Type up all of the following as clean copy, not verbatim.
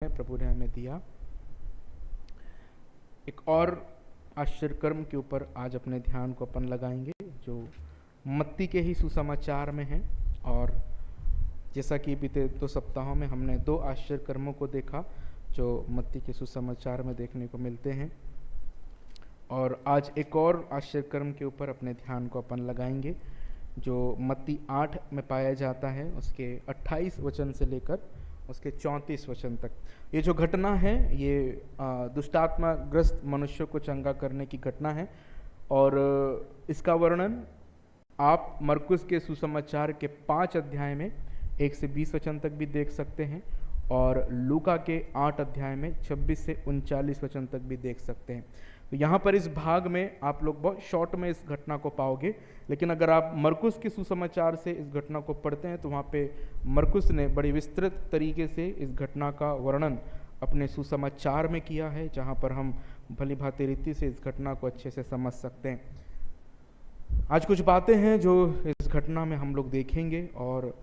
प्रभु ने हमें दिया। एक और आश्चर्य कर्म के ऊपर आज अपने ध्यान को अपन लगाएंगे जो मत्ती के ही सुसमाचार में है। और जैसा कि बीते 2 सप्ताहों में हमने 2 आश्चर्य कर्मों को देखा जो मत्ती के सुसमाचार में देखने को मिलते हैं, और आज एक और आश्चर्य कर्म के ऊपर अपने ध्यान को अपन लगाएंगे जो मत्ती 8 में पाया जाता है, उसके 28 वचन से लेकर उसके 34 वचन तक। ये जो घटना है ये दुष्टात्मा ग्रस्त मनुष्य को चंगा करने की घटना है, और इसका वर्णन आप मरकुस के सुसमाचार के 5 अध्याय में 1 से 20 वचन तक भी देख सकते हैं, और लूका के 8 अध्याय में 26 से 39 वचन तक भी देख सकते हैं। तो यहाँ पर इस भाग में आप लोग बहुत शॉर्ट में इस घटना को पाओगे, लेकिन अगर आप मरकुस के सुसमाचार से इस घटना को पढ़ते हैं तो वहाँ पे मरकुस ने बड़ी विस्तृत तरीके से इस घटना का वर्णन अपने सुसमाचार में किया है, जहाँ पर हम भली भांति रीति से इस घटना को अच्छे से समझ सकते हैं। आज कुछ बातें हैं जो इस घटना में हम लोग देखेंगे और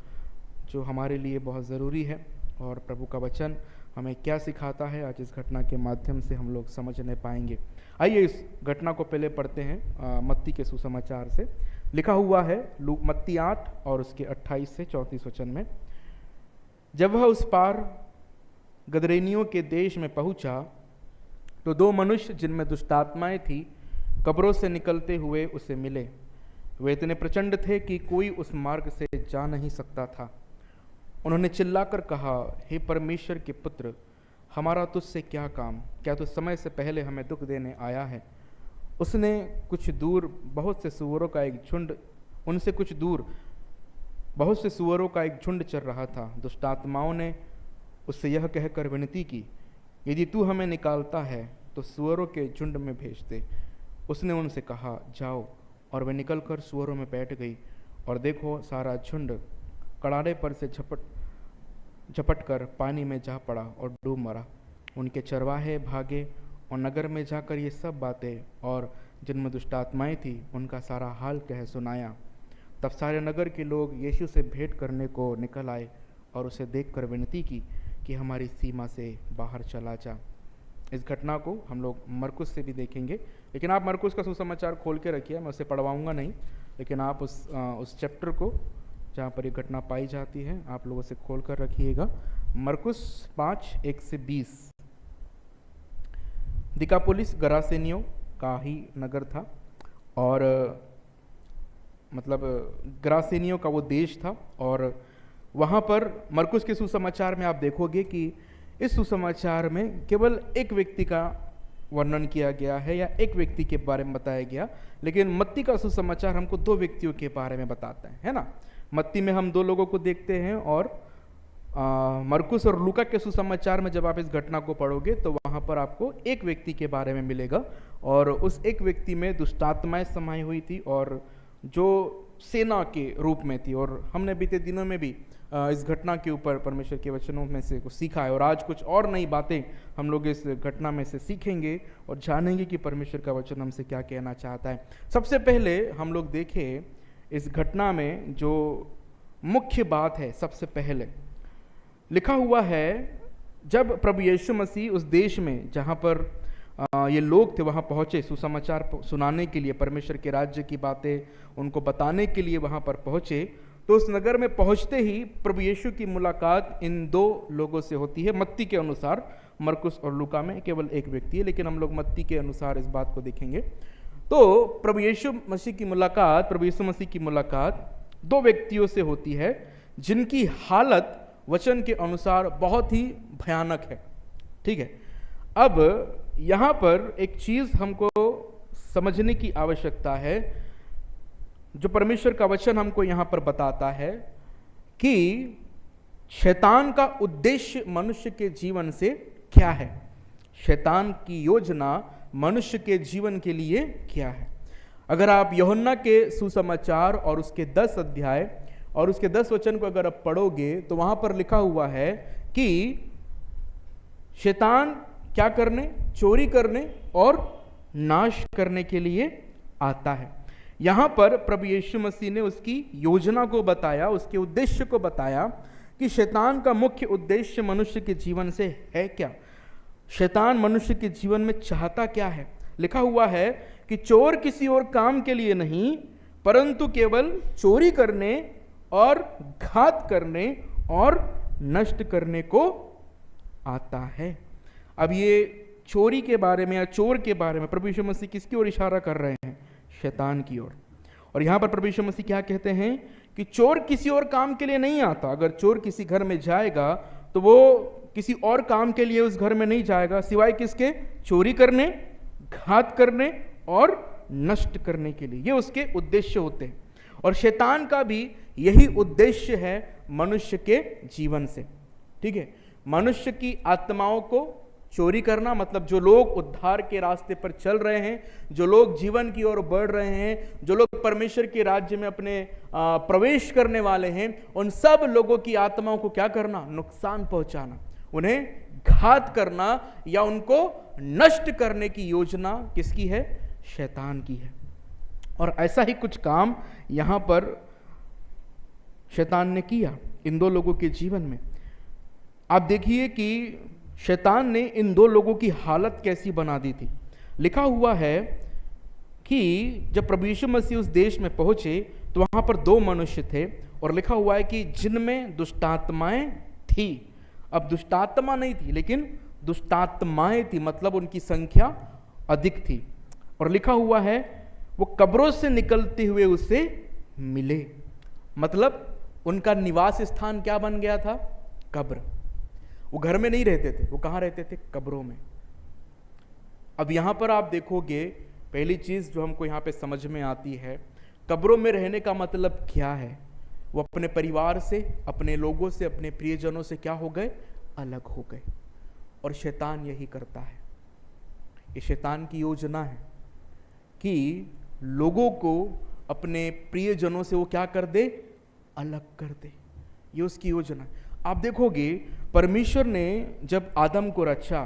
जो हमारे लिए बहुत ज़रूरी है, और प्रभु का वचन हमें क्या सिखाता है आज इस घटना के माध्यम से हम लोग समझने पाएंगे। आइए इस घटना को पहले पढ़ते हैं मत्ती के सुसमाचार से। लिखा हुआ है मत्ती 8 और उसके 28 से 34 वचन में। जब वह उस पार गदरेनियों के देश में पहुंचा तो 2 मनुष्य जिनमें दुष्टात्माएं थी कब्रों से निकलते हुए उसे मिले। वे इतने प्रचंड थे कि कोई उस मार्ग से जा नहीं सकता था। उन्होंने चिल्लाकर कहा, हे परमेश्वर के पुत्र, हमारा तुझसे क्या काम? क्या तू समय से पहले हमें दुख देने आया है? उसने कुछ दूर बहुत से सुअरों का एक झुंड चर रहा था। दुष्टात्माओं ने उससे यह कहकर विनती की, यदि तू हमें निकालता है तो सुअरों के झुंड में भेज दे। उसने उनसे कहा, जाओ। और वे निकलकर सुअरों में बैठ गई, और देखो सारा झुंड कड़ारे पर से झपट कर पानी में जा पड़ा और डूब मरा। उनके चरवाहे भागे और नगर में जाकर ये सब बातें और जिनमें दुष्टात्माएं थी उनका सारा हाल कह सुनाया। तब सारे नगर के लोग यीशु से भेंट करने को निकल आए और उसे देखकर विनती की कि हमारी सीमा से बाहर चला जा। इस घटना को हम लोग मरकुस से भी देखेंगे, लेकिन आप मरकुस का सुसमाचार खोल के रखिए, मैं उसे पढ़वाऊँगा नहीं, लेकिन आप उस चैप्टर को जहाँ पर ये घटना पाई जाती है आप लोगों से खोल कर रखिएगा। मरकुस 5 1 से 20। दिकापुलिस गरासेनियों का ही नगर था, और मतलब गरासेनियों का वो देश था, और वहाँ पर मरकुस के सुसमाचार में आप देखोगे कि इस सुसमाचार में केवल एक व्यक्ति का वर्णन किया गया है या एक व्यक्ति के बारे में बताया गया, लेकिन मत्ती का सुसमाचार हमको 2 व्यक्तियों के बारे में बताता है ना। मत्ती में हम 2 लोगों को देखते हैं, और मरकुस और लूका के सुसमाचार में जब आप इस घटना को पढ़ोगे तो वहाँ पर आपको एक व्यक्ति के बारे में मिलेगा, और उस एक व्यक्ति में दुष्टात्माएं समाई हुई थी और जो सेना के रूप में थी। और हमने बीते दिनों में भी इस घटना के ऊपर परमेश्वर के वचनों में से कुछ सीखा है, और आज कुछ और नई बातें हम लोग इस घटना में से सीखेंगे और जानेंगे कि परमेश्वर का वचन हमसे क्या कहना चाहता है। सबसे पहले हम लोग देखें इस घटना में जो मुख्य बात है। सबसे पहले लिखा हुआ है, जब प्रभु यीशु मसीह उस देश में जहाँ पर ये लोग थे वहाँ पहुँचे सुसमाचार सुनाने के लिए, परमेश्वर के राज्य की बातें उनको बताने के लिए वहाँ पर पहुँचे, तो उस नगर में पहुँचते ही प्रभु यीशु की मुलाकात इन 2 लोगों से होती है। मत्ती के अनुसार, मरकुस और लूका में केवल एक व्यक्ति है, लेकिन हम लोग मत्ती के अनुसार इस बात को देखेंगे। तो प्रभु यीशु मसीह की मुलाकात 2 व्यक्तियों से होती है जिनकी हालत वचन के अनुसार बहुत ही भयानक है। ठीक है, अब यहाँ पर एक चीज हमको समझने की आवश्यकता है जो परमेश्वर का वचन हमको यहाँ पर बताता है कि शैतान का उद्देश्य मनुष्य के जीवन से क्या है, शैतान की योजना मनुष्य के जीवन के लिए क्या है। अगर आप यूहन्ना के सुसमाचार और उसके 10 अध्याय और उसके 10 वचन को अगर आप पढ़ोगे तो वहां पर लिखा हुआ है कि शैतान क्या करने, चोरी करने और नाश करने के लिए आता है। यहां पर प्रभु यीशु मसीह ने उसकी योजना को बताया, उसके उद्देश्य को बताया कि शैतान का मुख्य उद्देश्य मनुष्य के जीवन से है क्या, शैतान मनुष्य के जीवन में चाहता क्या है। लिखा हुआ है कि चोर किसी और काम के लिए नहीं परंतु केवल चोरी करने और घात करने और नष्ट करने को आता है। अब ये चोरी के बारे में या चोर के बारे में प्रभु यीशु मसीह किसकी ओर इशारा कर रहे हैं, शैतान की ओर। और यहां पर प्रभु यीशु मसीह क्या कहते हैं कि चोर किसी और काम के लिए नहीं आता। अगर चोर किसी घर में जाएगा तो वो किसी और काम के लिए उस घर में नहीं जाएगा सिवाय किसके, चोरी करने, घात करने और नष्ट करने के लिए। ये उसके उद्देश्य होते हैं और शैतान का भी यही उद्देश्य है मनुष्य के जीवन से। ठीक है, मनुष्य की आत्माओं को चोरी करना, मतलब जो लोग उद्धार के रास्ते पर चल रहे हैं, जो लोग जीवन की ओर बढ़ रहे हैं, जो लोग परमेश्वर के राज्य में अपने प्रवेश करने वाले हैं, उन सब लोगों की आत्माओं को क्या करना, नुकसान पहुंचाना, उन्हें घात करना या उनको नष्ट करने की योजना किसकी है, शैतान की है। और ऐसा ही कुछ काम यहां पर शैतान ने किया इन दो लोगों के जीवन में। आप देखिए कि शैतान ने इन दो लोगों की हालत कैसी बना दी थी। लिखा हुआ है कि जब प्रभु यीशु मसीह उस देश में पहुंचे तो वहां पर दो मनुष्य थे और लिखा हुआ है कि जिनमें दुष्टात्माएं थी। अब दुष्टात्मा नहीं थी लेकिन दुष्टात्माएं थी, मतलब उनकी संख्या अधिक थी। और लिखा हुआ है वो कब्रों से निकलते हुए उससे मिले, मतलब उनका निवास स्थान क्या बन गया था, कब्र। वो घर में नहीं रहते थे, वो कहाँ रहते थे, कब्रों में। अब यहां पर आप देखोगे पहली चीज जो हमको यहां पे समझ में आती है, कब्रों में रहने का मतलब क्या है। वो अपने परिवार से, अपने लोगों से, अपने प्रियजनों से क्या हो गए, अलग हो गए। और शैतान यही करता है, ये शैतान की योजना है कि लोगों को अपने प्रियजनों से वो क्या कर दे, अलग कर दे। ये उसकी योजना है। आप देखोगे परमेश्वर ने जब आदम को रचा,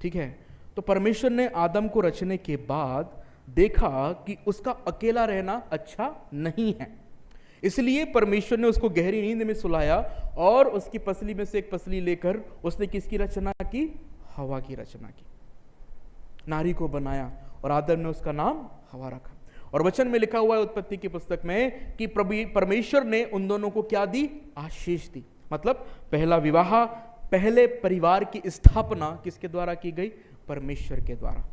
ठीक है, तो परमेश्वर ने आदम को रचने के बाद देखा कि उसका अकेला रहना अच्छा नहीं है, इसलिए परमेश्वर ने उसको गहरी नींद में सुलाया और उसकी पसली में से एक पसली लेकर उसने किसकी रचना की, हवा की रचना की, नारी को बनाया और आदम ने उसका नाम हवा रखा। और वचन में लिखा हुआ है उत्पत्ति की पुस्तक में कि परमेश्वर ने उन दोनों को क्या दी, आशीष दी। मतलब पहला विवाह, पहले परिवार की स्थापना किसके द्वारा की गई, परमेश्वर के द्वारा।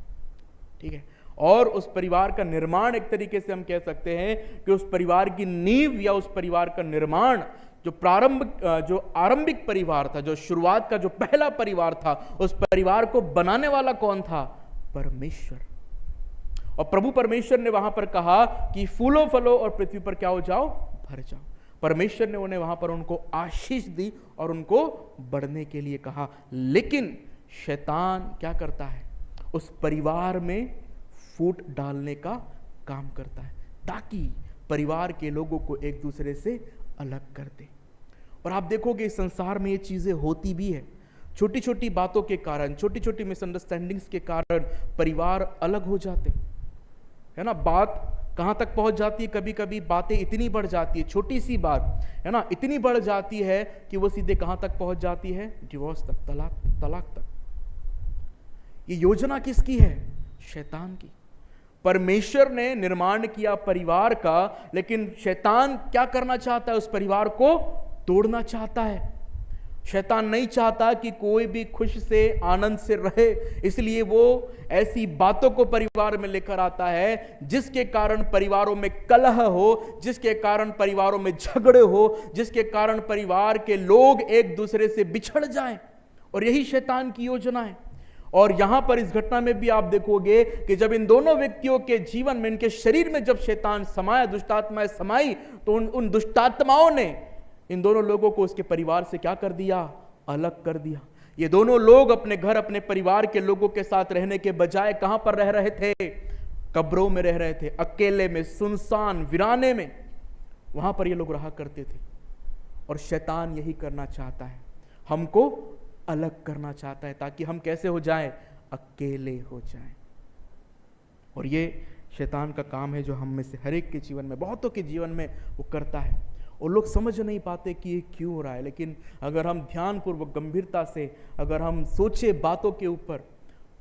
ठीक है, और उस परिवार का निर्माण एक तरीके से हम कह सकते हैं कि उस परिवार की नींव या उस परिवार का निर्माण जो आरंभिक परिवार था, जो शुरुआत का जो पहला परिवार था, उस परिवार को बनाने वाला कौन था, परमेश्वर। और प्रभु परमेश्वर ने वहां पर कहा कि फूलो फलो और पृथ्वी पर क्या हो जाओ, भर जाओ। परमेश्वर ने उन्हें वहां पर उनको आशीष दी और उनको बढ़ने के लिए कहा। लेकिन शैतान क्या करता है, उस परिवार में फूट डालने का काम करता है ताकि परिवार के लोगों को एक दूसरे से अलग कर दे। और आप देखोगे इस संसार में ये चीजें होती भी है, छोटी छोटी बातों के कारण, छोटी छोटी मिसअंडरस्टैंडिंग्स के कारण परिवार अलग हो जाते है ना। बात कहां तक पहुंच जाती है, कभी कभी बातें इतनी बढ़ जाती है, छोटी सी बात है ना, इतनी बढ़ जाती है कि वो सीधे कहां तक पहुंच जाती है, डिवोर्स तक, तलाक तक। ये योजना किसकी है, शैतान की। परमेश्वर ने निर्माण किया परिवार का, लेकिन शैतान क्या करना चाहता है, उस परिवार को तोड़ना चाहता है। शैतान नहीं चाहता कि कोई भी खुश से, आनंद से रहे, इसलिए वो ऐसी बातों को परिवार में लेकर आता है जिसके कारण परिवारों में कलह हो, जिसके कारण परिवारों में झगड़े हो, जिसके कारण परिवार के लोग एक दूसरे से बिछड़ जाएं। और यही शैतान की योजना है। और यहां पर इस घटना में भी आप देखोगे कि जब इन दोनों व्यक्तियों के जीवन में, इनके शरीर में जब शैतान समाया, दुष्टात्माएं समाई, तो उन दुष्टात्माओं ने इन दोनों लोगों को उसके परिवार से क्या कर दिया, अलग कर दिया। ये दोनों लोग अपने घर, अपने परिवार के लोगों के साथ रहने के बजाय कहां पर रह रहे थे, कब्रों में रह रहे थे, अकेले में, सुनसान वीराने में, वहां पर ये लोग रहा करते थे। और शैतान यही करना चाहता है, हमको अलग करना चाहता है ताकि हम कैसे हो जाएं, अकेले हो जाएं। और ये शैतान का काम है जो हम में से हर एक के जीवन में, बहुतों के जीवन में वो करता है। और लोग समझ नहीं पाते कि ये क्यों हो रहा है। लेकिन अगर हम ध्यानपूर्वक गंभीरता से अगर हम सोचे बातों के ऊपर,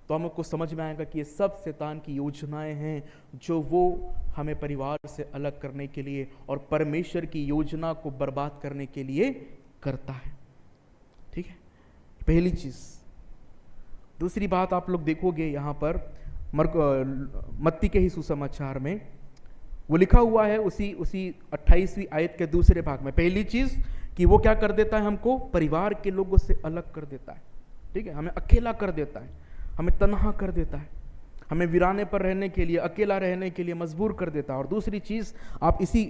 तो हमको समझ में आएगा कि ये सब शैतान की योजनाएं हैं, जो वो हमें परिवार से अलग करने के लिए और परमेश्वर की योजना को बर्बाद करने के लिए करता है। ठीक है, पहली चीज। दूसरी बात आप लोग देखोगे यहाँ पर मत्ती के ही सुसमाचार में वो लिखा हुआ है, उसी 28वीं आयत के दूसरे भाग में। पहली चीज कि वो क्या कर देता है, हमको परिवार के लोगों से अलग कर देता है। ठीक है, हमें अकेला कर देता है, हमें तन्हा कर देता है, हमें वीराने पर रहने के लिए, अकेला रहने के लिए मजबूर कर देता है। और दूसरी चीज आप इसी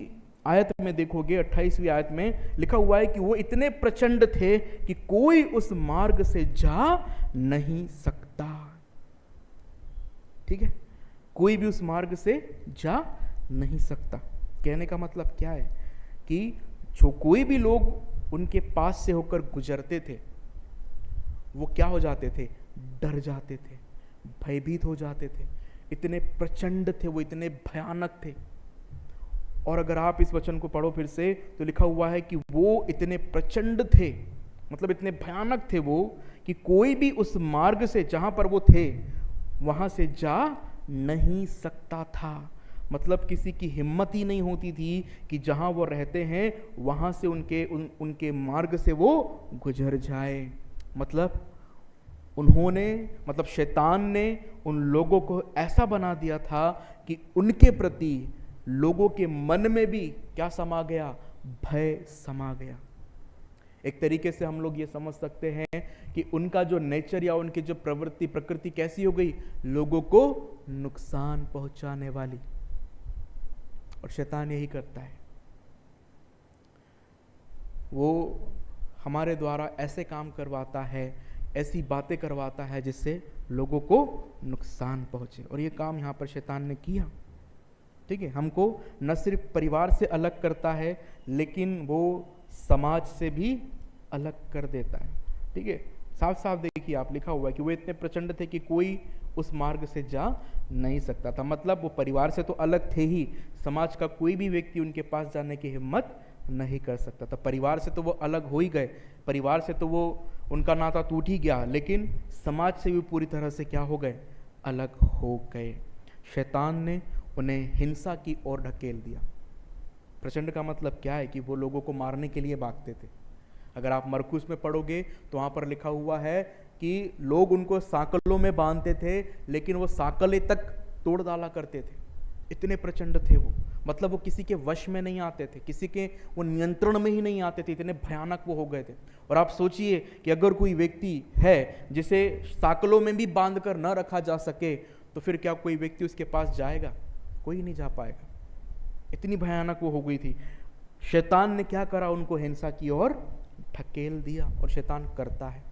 आयत में देखोगे, 28वीं आयत में लिखा हुआ है कि वो इतने प्रचंड थे कि कोई उस मार्ग से जा नहीं सकता। ठीक है, कोई भी उस मार्ग से जा नहीं सकता। कहने का मतलब क्या है कि जो कोई भी लोग उनके पास से होकर गुजरते थे, वो क्या हो जाते थे, डर जाते थे, भयभीत हो जाते थे। इतने प्रचंड थे वो, इतने भयानक थे। और अगर आप इस वचन को पढ़ो फिर से, तो लिखा हुआ है कि वो इतने प्रचंड थे, मतलब इतने भयानक थे वो, कि कोई भी उस मार्ग से जहां पर वो थे वहां से जा नहीं सकता था। मतलब किसी की हिम्मत ही नहीं होती थी कि जहां वो रहते हैं वहां से उनके मार्ग से वो गुजर जाए। मतलब मतलब शैतान ने उन लोगों को ऐसा बना दिया था कि उनके प्रति लोगों के मन में भी क्या समा गया, भय समा गया। एक तरीके से हम लोग ये समझ सकते हैं कि उनका जो नेचर या उनकी जो प्रकृति कैसी हो गई, लोगों को नुकसान पहुंचाने वाली। और शैतान यही करता है, वो हमारे द्वारा ऐसे काम करवाता है, ऐसी बातें करवाता है जिससे लोगों को नुकसान पहुंचे। और ये काम यहाँ पर शैतान ने किया। ठीक है, हमको न सिर्फ परिवार से अलग करता है, लेकिन वो समाज से भी अलग कर देता है। ठीक है, साफ साफ देखिए, आप लिखा हुआ है कि वो इतने प्रचंड थे कि कोई उस मार्ग से जा नहीं सकता था। मतलब वो परिवार से तो अलग थे ही, समाज का कोई भी व्यक्ति उनके पास जाने की हिम्मत नहीं कर सकता था। परिवार से तो वो अलग हो ही गए, परिवार से तो वो उनका नाता टूट ही गया, लेकिन समाज से भी पूरी तरह से क्या हो गए, अलग हो गए। शैतान ने उन्हें हिंसा की ओर ढकेल दिया। प्रचंड का मतलब क्या है कि वो लोगों को मारने के लिए भागते थे। अगर आप मरकुस में पढ़ोगे तो वहां पर लिखा हुआ है कि लोग उनको साकलों में बांधते थे, लेकिन वो साकलें तक तोड़ डाला करते थे। इतने प्रचंड थे वो, मतलब वो किसी के वश में नहीं आते थे, किसी के वो नियंत्रण में ही नहीं आते थे, इतने भयानक वो हो गए थे। और आप सोचिए कि अगर कोई व्यक्ति है जिसे साकलों में भी बांध कर न रखा जा सके, तो फिर क्या कोई व्यक्ति उसके पास जाएगा? कोई नहीं जा पाएगा। इतनी भयानक वो हो गई थी। शैतान ने क्या करा, उनको हिंसा की ओर ढकेल दिया। और शैतान करता है,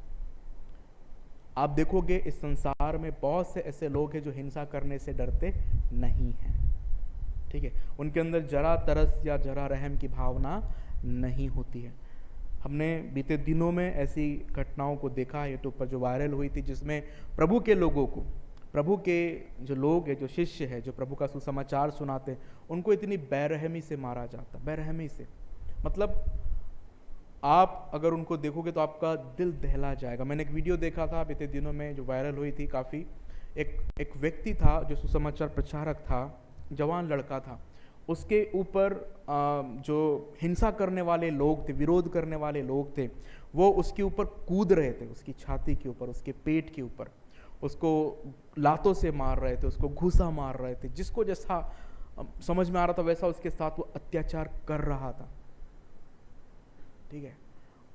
आप देखोगे इस संसार में बहुत से ऐसे लोग हैं जो हिंसा करने से डरते नहीं हैं। ठीक है, उनके अंदर जरा तरस या जरा रहम की भावना नहीं होती है। हमने बीते दिनों में ऐसी घटनाओं को देखा यूट्यूब पर जो वायरल हुई थी, जिसमें प्रभु के लोगों को, प्रभु के जो लोग हैं, जो शिष्य है, जो प्रभु का सुसमाचार सुनाते, उनको इतनी बेरहमी से मारा जाता, बेरहमी से। मतलब आप अगर उनको देखोगे तो आपका दिल दहला जाएगा। मैंने एक वीडियो देखा था बीते दिनों में जो वायरल हुई थी काफ़ी। एक व्यक्ति था जो सुसमाचार प्रचारक था, जवान लड़का था, उसके ऊपर जो हिंसा करने वाले लोग थे, विरोध करने वाले लोग थे, वो उसके ऊपर कूद रहे थे, उसकी छाती के ऊपर, उसके पेट के ऊपर, उसको लातों से मार रहे थे, उसको घूसा मार रहे थे। जिसको जैसा समझ में आ रहा था वैसा उसके साथ वो अत्याचार कर रहा था। ठीक है,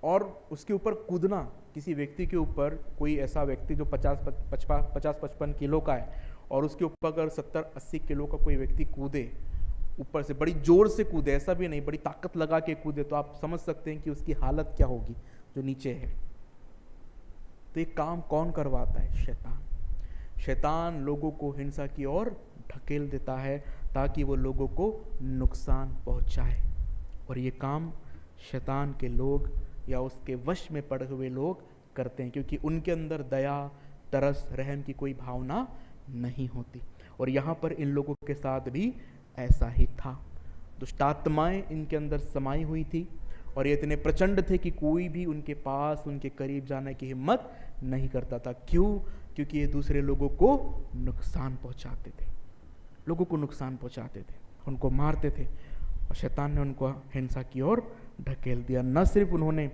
और उसके ऊपर कूदना, किसी व्यक्ति के ऊपर, कोई ऐसा व्यक्ति जो 50-55 किलो का है, और उसके ऊपर अगर 70-80 किलो का कोई व्यक्ति कूदे, ऊपर से बड़ी जोर से कूदे, ऐसा भी नहीं, बड़ी ताकत लगा के कूदे, तो आप समझ सकते हैं कि उसकी हालत क्या होगी जो नीचे है। तो ये काम कौन करवाता है? शैतान। शैतान लोगों को हिंसा की ओर ढकेल देता है ताकि वो लोगों को नुकसान पहुंचाए। और ये काम शैतान के लोग या उसके वश में पड़े हुए लोग करते हैं, क्योंकि उनके अंदर दया, तरस, रहम की कोई भावना नहीं होती। और यहाँ पर इन लोगों के साथ भी ऐसा ही था। दुष्टात्माएं इनके अंदर समाई हुई थी और ये इतने प्रचंड थे कि कोई भी उनके पास, उनके करीब जाने की हिम्मत नहीं करता था। क्यों? क्योंकि ये दूसरे लोगों को नुकसान पहुंचाते थे, लोगों को नुकसान पहुंचाते थे, उनको मारते थे और शैतान ने उनको हिंसा की ओर ढकेल दिया। न सिर्फ उन्होंने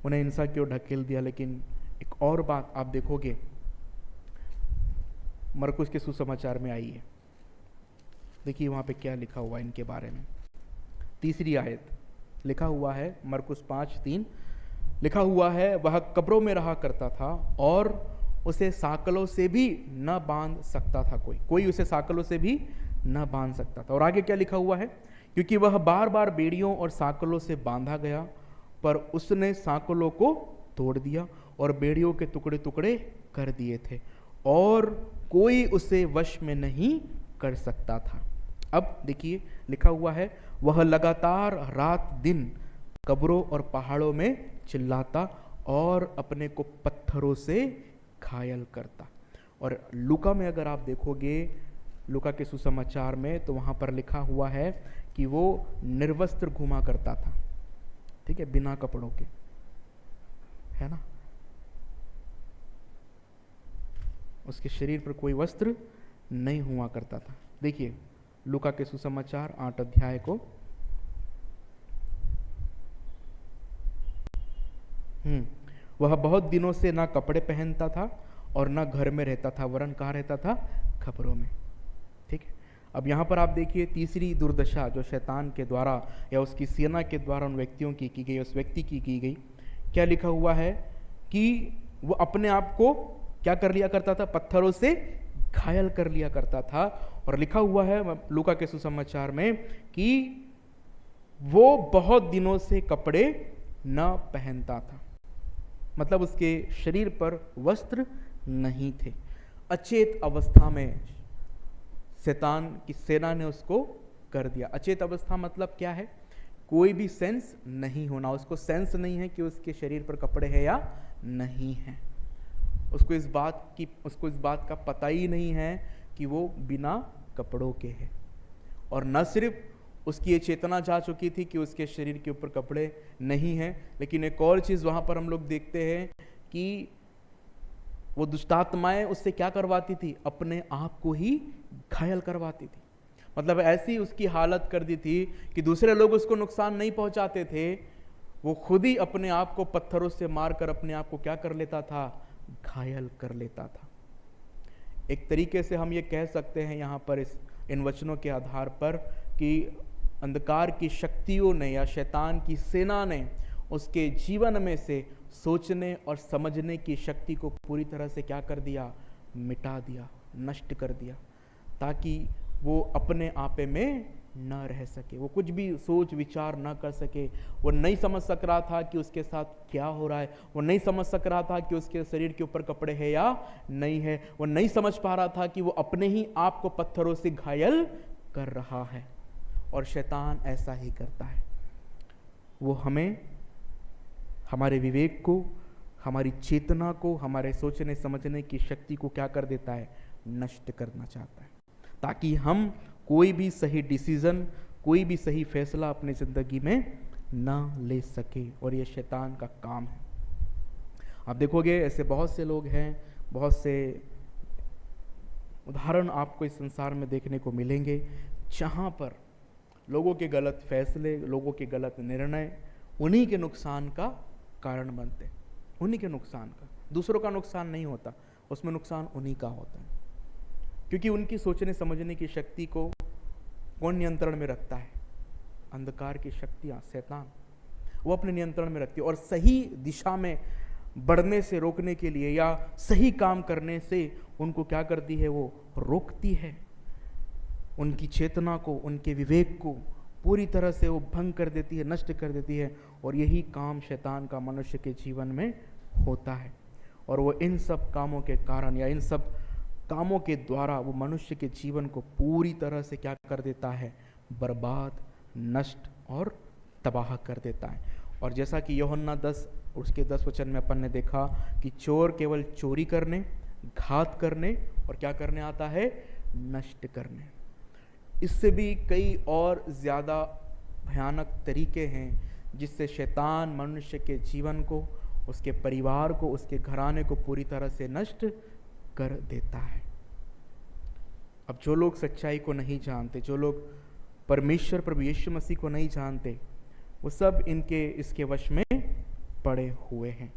उन्हें हिंसा की ओर ढकेल दिया, लेकिन एक और बात आप देखोगे मरकुस के सुसमाचार में आई है। देखिए वहां पे क्या लिखा हुआ है इनके बारे में। तीसरी आयत लिखा हुआ है, मरकुस 5:3 लिखा हुआ है, वह कब्रों में रहा करता था और उसे साकलों से भी न बांध सकता था, कोई उसे साकलों से भी न बांध सकता था। और आगे क्या लिखा हुआ है, क्योंकि वह बार बार बेड़ियों और साकलों से बांधा गया, पर उसने साकलों को तोड़ दिया और बेड़ियों के टुकड़े टुकड़े कर दिए थे और कोई उसे वश में नहीं कर सकता था। अब देखिए लिखा हुआ है, वह लगातार रात दिन कब्रों और पहाड़ों में चिल्लाता और अपने को पत्थरों से घायल करता। और लूका में अगर आप देखोगे, लूका के सुसमाचार में, तो वहां पर लिखा हुआ है कि वो निर्वस्त्र घूमा करता था, ठीक है, बिना कपड़ों के, है ना, उसके शरीर पर कोई वस्त्र नहीं हुआ करता था। देखिए लूका के सुसमाचार 8 अध्याय को, वह बहुत दिनों से ना कपड़े पहनता था और ना घर में रहता था, वरन कहाँ रहता था? कब्रों में। ठीक है, अब यहाँ पर आप देखिए तीसरी दुर्दशा जो शैतान के द्वारा या उसकी सेना के द्वारा उन व्यक्तियों की गई, उस व्यक्ति की गई। क्या लिखा हुआ है कि वो अपने आप को क्या कर लिया करता था? पत्थरों से घायल कर लिया करता था। और लिखा हुआ है लूका के सुसमाचार में कि वो बहुत दिनों से कपड़े न पहनता था, मतलब उसके शरीर पर वस्त्र नहीं थे। अचेत अवस्था में शैतान की सेना ने उसको कर दिया। अचेत अवस्था मतलब क्या है? कोई भी सेंस नहीं होना, उसको सेंस नहीं है कि उसके शरीर पर कपड़े हैं या नहीं है। उसको इस बात का पता ही नहीं है कि वो बिना कपड़ों के है। और न सिर्फ उसकी ये चेतना जा चुकी थी कि उसके शरीर के ऊपर कपड़े नहीं हैं, लेकिन एक और चीज़ वहाँ पर हम लोग देखते हैं कि वो दुष्टात्माएं उससे क्या करवाती थी? अपने आप को ही घायल करवाती थी। मतलब ऐसी उसकी हालत कर दी थी कि दूसरे लोग उसको नुकसान नहीं पहुंचाते थे, वो खुद ही अपने आप को पत्थरों से मारकर अपने आप को क्या कर लेता था? घायल कर लेता था। एक तरीके से हम ये कह सकते हैं यहाँ पर इन वचनों के आधार पर कि अंधकार की शक्तियों ने या शैतान की सेना ने उसके जीवन में से सोचने और समझने की शक्ति को पूरी तरह से क्या कर दिया? मिटा दिया, नष्ट कर दिया, ताकि वो अपने आपे में न रह सके, वो कुछ भी सोच विचार न कर सके। वो नहीं समझ सक रहा था कि उसके साथ क्या हो रहा है, वो नहीं समझ सक रहा था कि उसके शरीर के ऊपर कपड़े हैं या नहीं है, वो नहीं समझ पा रहा था कि वो अपने ही आप को पत्थरों से घायल कर रहा है। और शैतान ऐसा ही करता है, वो हमें, हमारे विवेक को, हमारी चेतना को, हमारे सोचने समझने की शक्ति को क्या कर देता है? नष्ट करना चाहता है, ताकि हम कोई भी सही डिसीजन, कोई भी सही फैसला अपनी जिंदगी में ना ले सके। और ये शैतान का काम है। आप देखोगे ऐसे बहुत से लोग हैं, बहुत से उदाहरण आपको इस संसार में देखने को मिलेंगे, जहाँ पर लोगों के गलत फैसले, लोगों के गलत निर्णय उन्हीं के नुकसान का कारण बनते, उन्हीं के नुकसान का। दूसरों का नुकसान नहीं होता, उसमें नुकसान उन्हीं का होता है, क्योंकि उनकी सोचने समझने की शक्ति को कौन नियंत्रण में रखता है? अंधकार की शक्तियाँ, शैतान, वो अपने नियंत्रण में रखती है। और सही दिशा में बढ़ने से रोकने के लिए या सही काम करने से उनको क्या करती है? वो रोकती है। उनकी चेतना को, उनके विवेक को पूरी तरह से वो भंग कर देती है, नष्ट कर देती है। और यही काम शैतान का मनुष्य के जीवन में होता है। और वो इन सब कामों के कारण या इन सब कामों के द्वारा वो मनुष्य के जीवन को पूरी तरह से क्या कर देता है? बर्बाद, नष्ट और तबाह कर देता है। और जैसा कि यूहन्ना 10 उसके 10 वचन में अपन ने देखा कि चोर केवल चोरी करने, घात करने और क्या करने आता है? नष्ट करने। इससे भी कई और ज़्यादा भयानक तरीके हैं जिससे शैतान मनुष्य के जीवन को, उसके परिवार को, उसके घराने को पूरी तरह से नष्ट कर देता है। अब जो लोग सच्चाई को नहीं जानते, जो लोग परमेश्वर प्रभु यीशु मसीह को नहीं जानते, वो सब इसके वश में पड़े हुए हैं।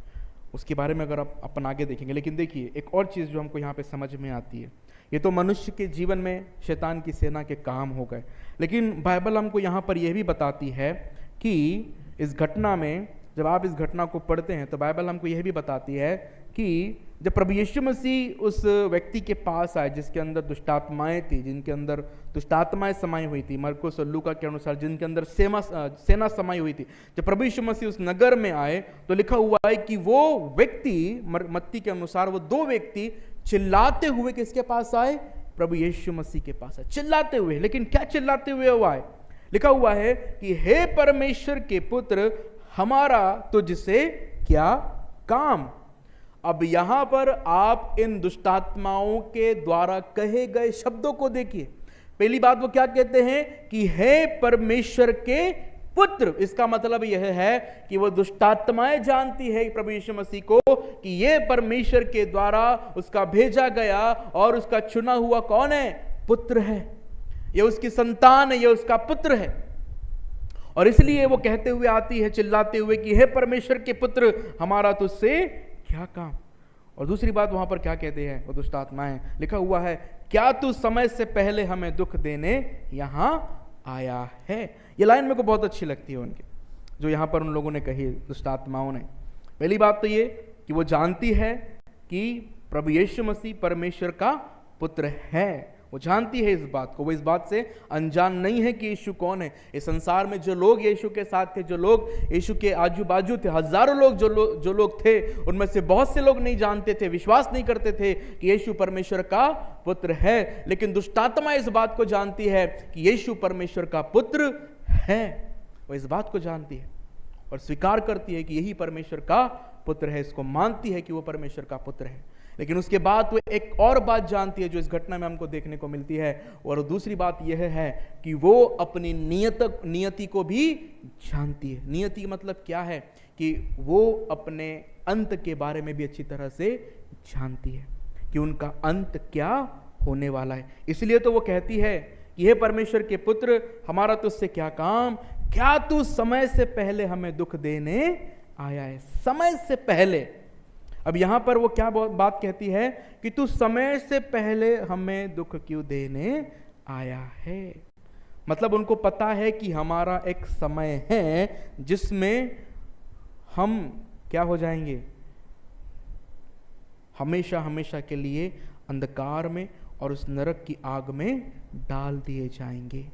उसके बारे में अगर आप अपन आगे देखेंगे। लेकिन देखिए एक और चीज़ जो हमको यहाँ पे समझ में आती है, ये तो मनुष्य के जीवन में शैतान की सेना के काम हो गए, लेकिन बाइबल हमको यहाँ पर यह भी बताती है कि इस घटना में, जब आप इस घटना को पढ़ते हैं तो बाइबल हमको यह भी बताती है कि जब प्रभु यीशु मसीह उस व्यक्ति के पास आए जिसके अंदर दुष्टात्माएं थी, जिनके अंदर दुष्टात्माएं समाई हुई थी, मरकुस और लूका के अनुसार जिनके अंदर सेना समाई हुई थी, जब प्रभु यीशु मसीह उस नगर में आए तो लिखा हुआ है कि वो व्यक्ति, मत्ती के अनुसार वो दो व्यक्ति चिल्लाते हुए किसके पास आए? प्रभु यीशु मसीह के पास आए, चिल्लाते हुए। लेकिन क्या चिल्लाते हुए वो आए? लिखा हुआ है कि हे परमेश्वर के पुत्र, हमारा तुझसे क्या काम। अब यहां पर आप इन दुष्टात्माओं के द्वारा कहे गए शब्दों को देखिए। पहली बात वो क्या कहते हैं कि हे परमेश्वर के पुत्र। इसका मतलब यह है कि वो दुष्टात्माएं जानती है प्रभु यीशु मसीह को कि ये परमेश्वर के द्वारा उसका भेजा गया और उसका चुना हुआ कौन है? पुत्र है, ये उसकी संतान है, ये उसका पुत्र है। और इसलिए वो कहते हुए आती है, चिल्लाते हुए कि हे परमेश्वर के पुत्र, हमारा तुझसे क्या काम। और दूसरी बात वहां पर क्या कहते हैं वो दुष्टात्माएं? लिखा हुआ है, क्या तू समय से पहले हमें दुख देने यहां आया है। ये लाइन मेरे को बहुत अच्छी लगती है उनकी, जो यहां पर उन लोगों ने कही, दुष्टात्माओं ने। पहली बात तो ये कि वो जानती है कि प्रभु यीशु मसीह परमेश्वर का पुत्र है, वो जानती है इस बात को, वो इस बात से अनजान नहीं है कि यीशु कौन है। इस संसार में जो लोग यीशु के साथ थे, जो लोग यीशु के आजू बाजू थे, हजारों लोग जो लोग थे, उनमें से बहुत से लोग नहीं जानते थे, विश्वास नहीं करते थे कि यीशु परमेश्वर का पुत्र है। लेकिन दुष्टात्मा इस बात को जानती है कि यीशु परमेश्वर का पुत्र है, वो इस बात को जानती है और स्वीकार करती है कि यही परमेश्वर का पुत्र है, इसको मानती है कि वो परमेश्वर का पुत्र है। लेकिन उसके बाद वो एक और बात जानती है जो इस घटना में हमको देखने को मिलती है, और दूसरी बात यह है कि वो अपनी नियति को भी जानती है। नियति मतलब क्या है? कि वो अपने अंत के बारे में भी अच्छी तरह से जानती है कि उनका अंत क्या होने वाला है। इसलिए तो वो कहती है कि हे परमेश्वर के पुत्र, हमारा तुझसे क्या काम, क्या तू समय से पहले हमें दुख देने आया है। समय से पहले। अब यहां पर वो क्या बात कहती है कि तू समय से पहले हमें दुख क्यों देने आया है। मतलब उनको पता है कि हमारा एक समय है जिसमें हम क्या हो जाएंगे, हमेशा हमेशा के लिए अंधकार में और उस नरक की आग में डाल दिए जाएंगे।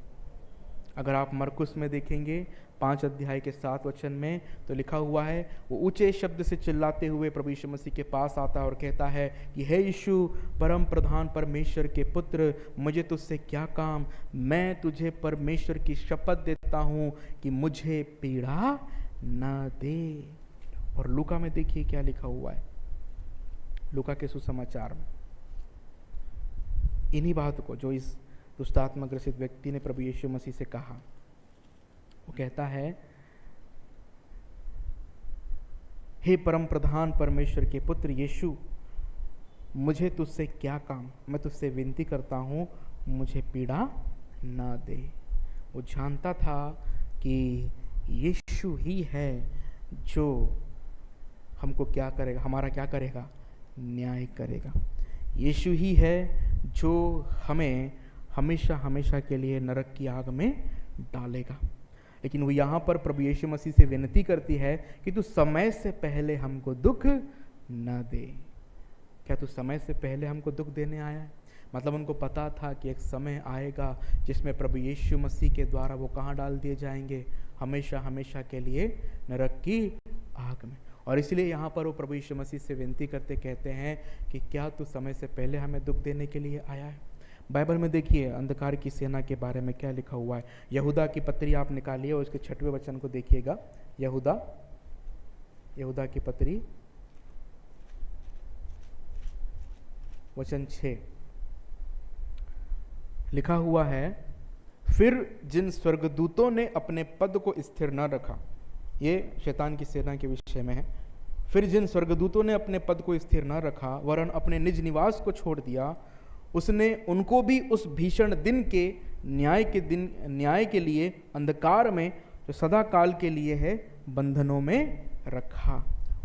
अगर आप मरकुस में देखेंगे 5 अध्याय के 7 वचन में तो लिखा हुआ है, वो ऊंचे शब्द से चिल्लाते हुए प्रभु यीशु मसीह के पास आता है और कहता है कि हे यीशु परम प्रधान परमेश्वर के पुत्र, मुझे तुझसे क्या काम, मैं तुझे परमेश्वर की शपथ देता हूं कि मुझे पीड़ा न दे। और लूका में देखिए क्या लिखा हुआ है, लूका के सुसमाचार में इन्हीं बात को जो इस दुष्टात्मा ग्रसित व्यक्ति ने प्रभु यीशु मसीह से कहा। वो कहता है, हे परम प्रधान परमेश्वर के पुत्र यीशु, मुझे तुझसे क्या काम, मैं तुझसे विनती करता हूं मुझे पीड़ा ना दे। वो जानता था कि यीशु ही है जो हमको क्या करेगा, हमारा क्या करेगा, न्याय करेगा। यीशु ही है जो हमें हमेशा हमेशा के लिए नरक की आग में डालेगा। लेकिन वो यहाँ पर प्रभु यीशु मसीह से विनती करती है कि तू समय से पहले हमको दुख न दे। क्या तू समय से पहले हमको दुख देने आया है? मतलब उनको पता था कि एक समय आएगा जिसमें प्रभु यीशु मसीह के द्वारा वो कहाँ डाल दिए जाएंगे, हमेशा हमेशा के लिए नरक की आग में। और इसलिए यहाँ पर वो प्रभु यीशु मसीह से विनती करते कहते हैं कि क्या तू समय से पहले हमें दुख देने के लिए आया है। बाइबल में देखिए अंधकार की सेना के बारे में क्या लिखा हुआ है। यहूदा की पत्री आप निकालिए और उसके 6वें वचन को देखिएगा। यहूदा की पत्री वचन 6 लिखा हुआ है, फिर जिन स्वर्गदूतों ने अपने पद को स्थिर न रखा, ये शैतान की सेना के विषय में है। फिर जिन स्वर्गदूतों ने अपने पद को स्थिर न रखा वरन अपने निज निवास को छोड़ दिया, उसने उनको भी उस भीषण दिन के न्याय के लिए अंधकार में, जो सदा काल के लिए है, बंधनों में रखा।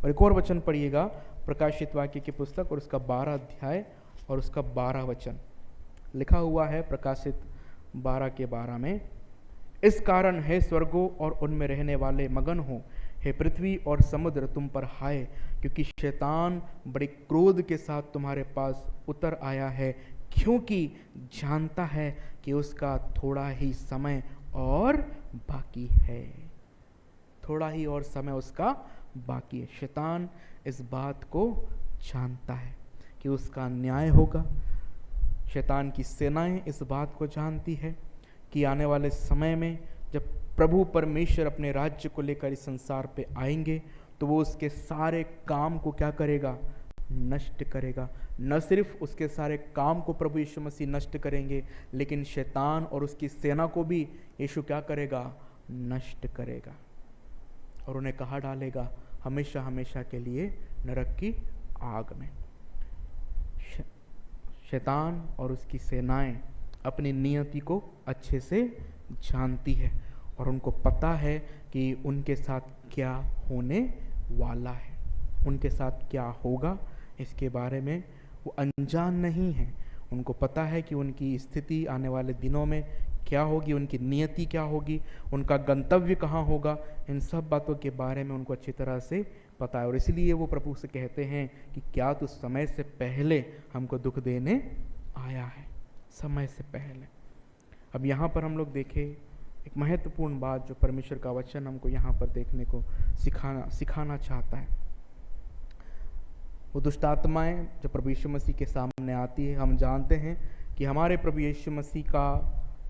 और एक और वचन पढ़िएगा, प्रकाशित वाक्य की पुस्तक और उसका 12 अध्याय और उसका 12 वचन लिखा हुआ है। प्रकाशित 12 के 12 में, इस कारण है स्वर्गों और उनमें रहने वाले मगन हो, हे पृथ्वी और समुद्र तुम पर हाय, क्योंकि शैतान बड़े क्रोध के साथ तुम्हारे पास उतर आया है, क्योंकि जानता है कि उसका थोड़ा ही समय और बाकी है। थोड़ा ही और समय उसका बाकी है। शैतान इस बात को जानता है कि उसका न्याय होगा। शैतान की सेनाएं इस बात को जानती है कि आने वाले समय में जब प्रभु परमेश्वर अपने राज्य को लेकर इस संसार पे आएंगे तो वो उसके सारे काम को क्या करेगा? नष्ट करेगा। न सिर्फ उसके सारे काम को प्रभु यीशु मसीह नष्ट करेंगे, लेकिन शैतान और उसकी सेना को भी यीशु क्या करेगा? नष्ट करेगा और उन्हें कहाँ डालेगा? हमेशा हमेशा के लिए नरक की आग में। शैतान और उसकी सेनाएं अपनी नियति को अच्छे से जानती है और उनको पता है कि उनके साथ क्या होने वाला है, उनके साथ क्या होगा, इसके बारे में वो अनजान नहीं है। उनको पता है कि उनकी स्थिति आने वाले दिनों में क्या होगी, उनकी नियति क्या होगी, उनका गंतव्य कहाँ होगा। इन सब बातों के बारे में उनको अच्छी तरह से पता है और इसलिए वो प्रभु से कहते हैं कि क्या तू समय से पहले हमको दुख देने आया है, समय से पहले। अब यहाँ पर हम लोग देखें एक महत्वपूर्ण बात जो परमेश्वर का वचन हमको यहाँ पर देखने को सिखाना चाहता है। वो दुष्ट आत्माएं जो प्रभु यीशु मसीह के सामने आती है, हम जानते हैं कि हमारे प्रभु यीशु मसीह का